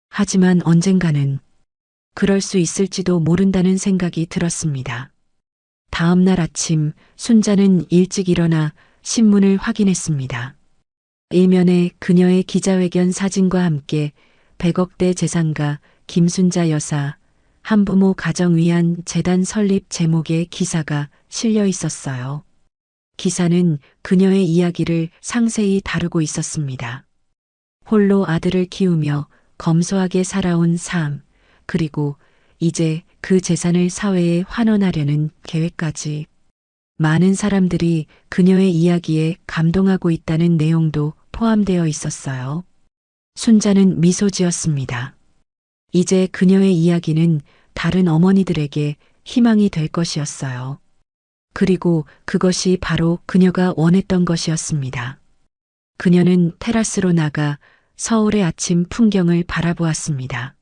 하지만 언젠가는 그럴 수 있을지도 모른다는 생각이 들었습니다. 다음 날 아침 순자는 일찍 일어나 신문을 확인했습니다. 일면에 그녀의 기자회견 사진과 함께 100억대 재산가 김순자 여사 한부모 가정 위안 재단 설립 제목의 기사가 실려 있었어요. 기사는 그녀의 이야기를 상세히 다루고 있었습니다. 홀로 아들을 키우며 검소하게 살아온 삶, 그리고 이제 그 재산을 사회에 환원하려는 계획까지. 많은 사람들이 그녀의 이야기에 감동하고 있다는 내용도 포함되어 있었어요. 순자는 미소 지었습니다. 이제 그녀의 이야기는 다른 어머니들에게 희망이 될 것이었어요. 그리고 그것이 바로 그녀가 원했던 것이었습니다. 그녀는 테라스로 나가 서울의 아침 풍경을 바라보았습니다.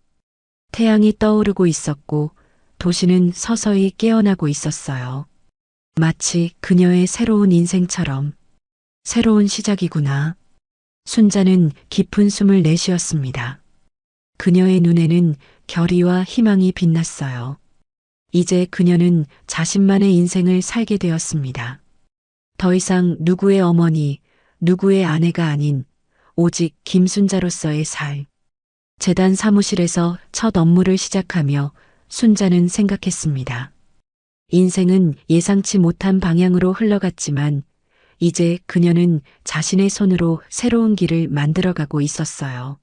태양이 떠오르고 있었고 도시는 서서히 깨어나고 있었어요. 마치 그녀의 새로운 인생처럼 새로운 시작이구나. 순자는 깊은 숨을 내쉬었습니다. 그녀의 눈에는 결의와 희망이 빛났어요. 이제 그녀는 자신만의 인생을 살게 되었습니다. 더 이상 누구의 어머니, 누구의 아내가 아닌 오직 김순자로서의 삶. 재단 사무실에서 첫 업무를 시작하며 순자는 생각했습니다. 인생은 예상치 못한 방향으로 흘러갔지만 이제 그녀는 자신의 손으로 새로운 길을 만들어가고 있었어요.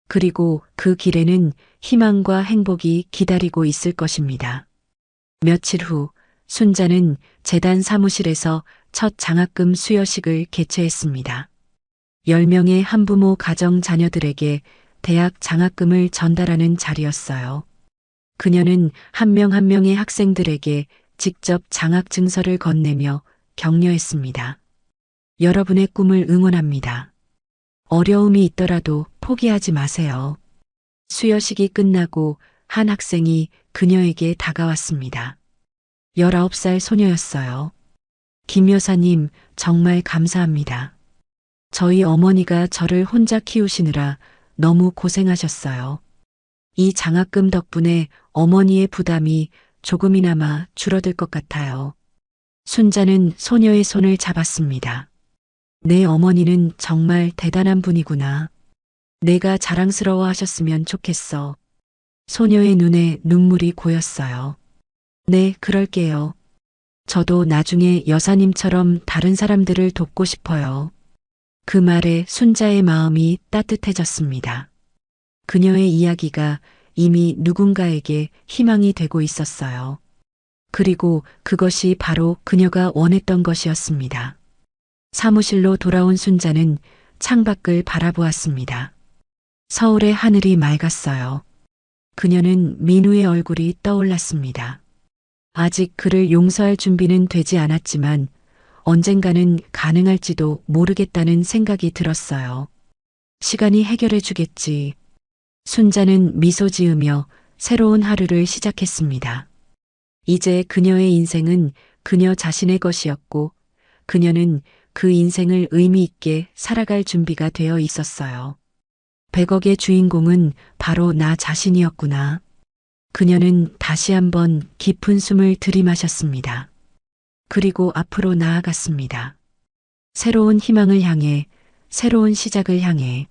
그리고 그 길에는 희망과 행복이 기다리고 있을 것입니다. 며칠 후 순자는 재단 사무실에서 첫 장학금 수여식을 개최했습니다. 10명의 한부모 가정 자녀들에게 대학 장학금을 전달하는 자리였어요. 그녀는 한 명 한 명의 학생들에게 직접 장학 증서를 건네며 격려했습니다. 여러분의 꿈을 응원합니다. 어려움이 있더라도 포기하지 마세요. 수여식이 끝나고 한 학생이 그녀에게 다가왔습니다. 19살 소녀였어요. 김 여사님, 정말 감사합니다. 저희 어머니가 저를 혼자 키우시느라 너무 고생하셨어요. 이 장학금 덕분에 어머니의 부담이 조금이나마 줄어들 것 같아요. 순자는 소녀의 손을 잡았습니다. 내 어머니는 정말 대단한 분이구나. 내가 자랑스러워 하셨으면 좋겠어. 소녀의 눈에 눈물이 고였어요. 네, 그럴게요. 저도 나중에 여사님처럼 다른 사람들을 돕고 싶어요. 그 말에 순자의 마음이 따뜻해졌습니다. 그녀의 이야기가 이미 누군가에게 희망이 되고 있었어요. 그리고 그것이 바로 그녀가 원했던 것이었습니다. 사무실로 돌아온 순자는 창밖을 바라보았습니다. 서울의 하늘이 맑았어요. 그녀는 민우의 얼굴이 떠올랐습니다. 아직 그를 용서할 준비는 되지 않았지만 언젠가는 가능할지도 모르겠다는 생각이 들었어요. 시간이 해결해 주겠지. 순자는 미소 지으며 새로운 하루를 시작했습니다. 이제 그녀의 인생은 그녀 자신의 것이었고 그녀는 그 인생을 의미 있게 살아갈 준비가 되어 있었어요. 100억의 주인공은 바로 나 자신이었구나. 그녀는 다시 한번 깊은 숨을 들이마셨습니다. 그리고 앞으로 나아갔습니다. 새로운 희망을 향해, 새로운 시작을 향해.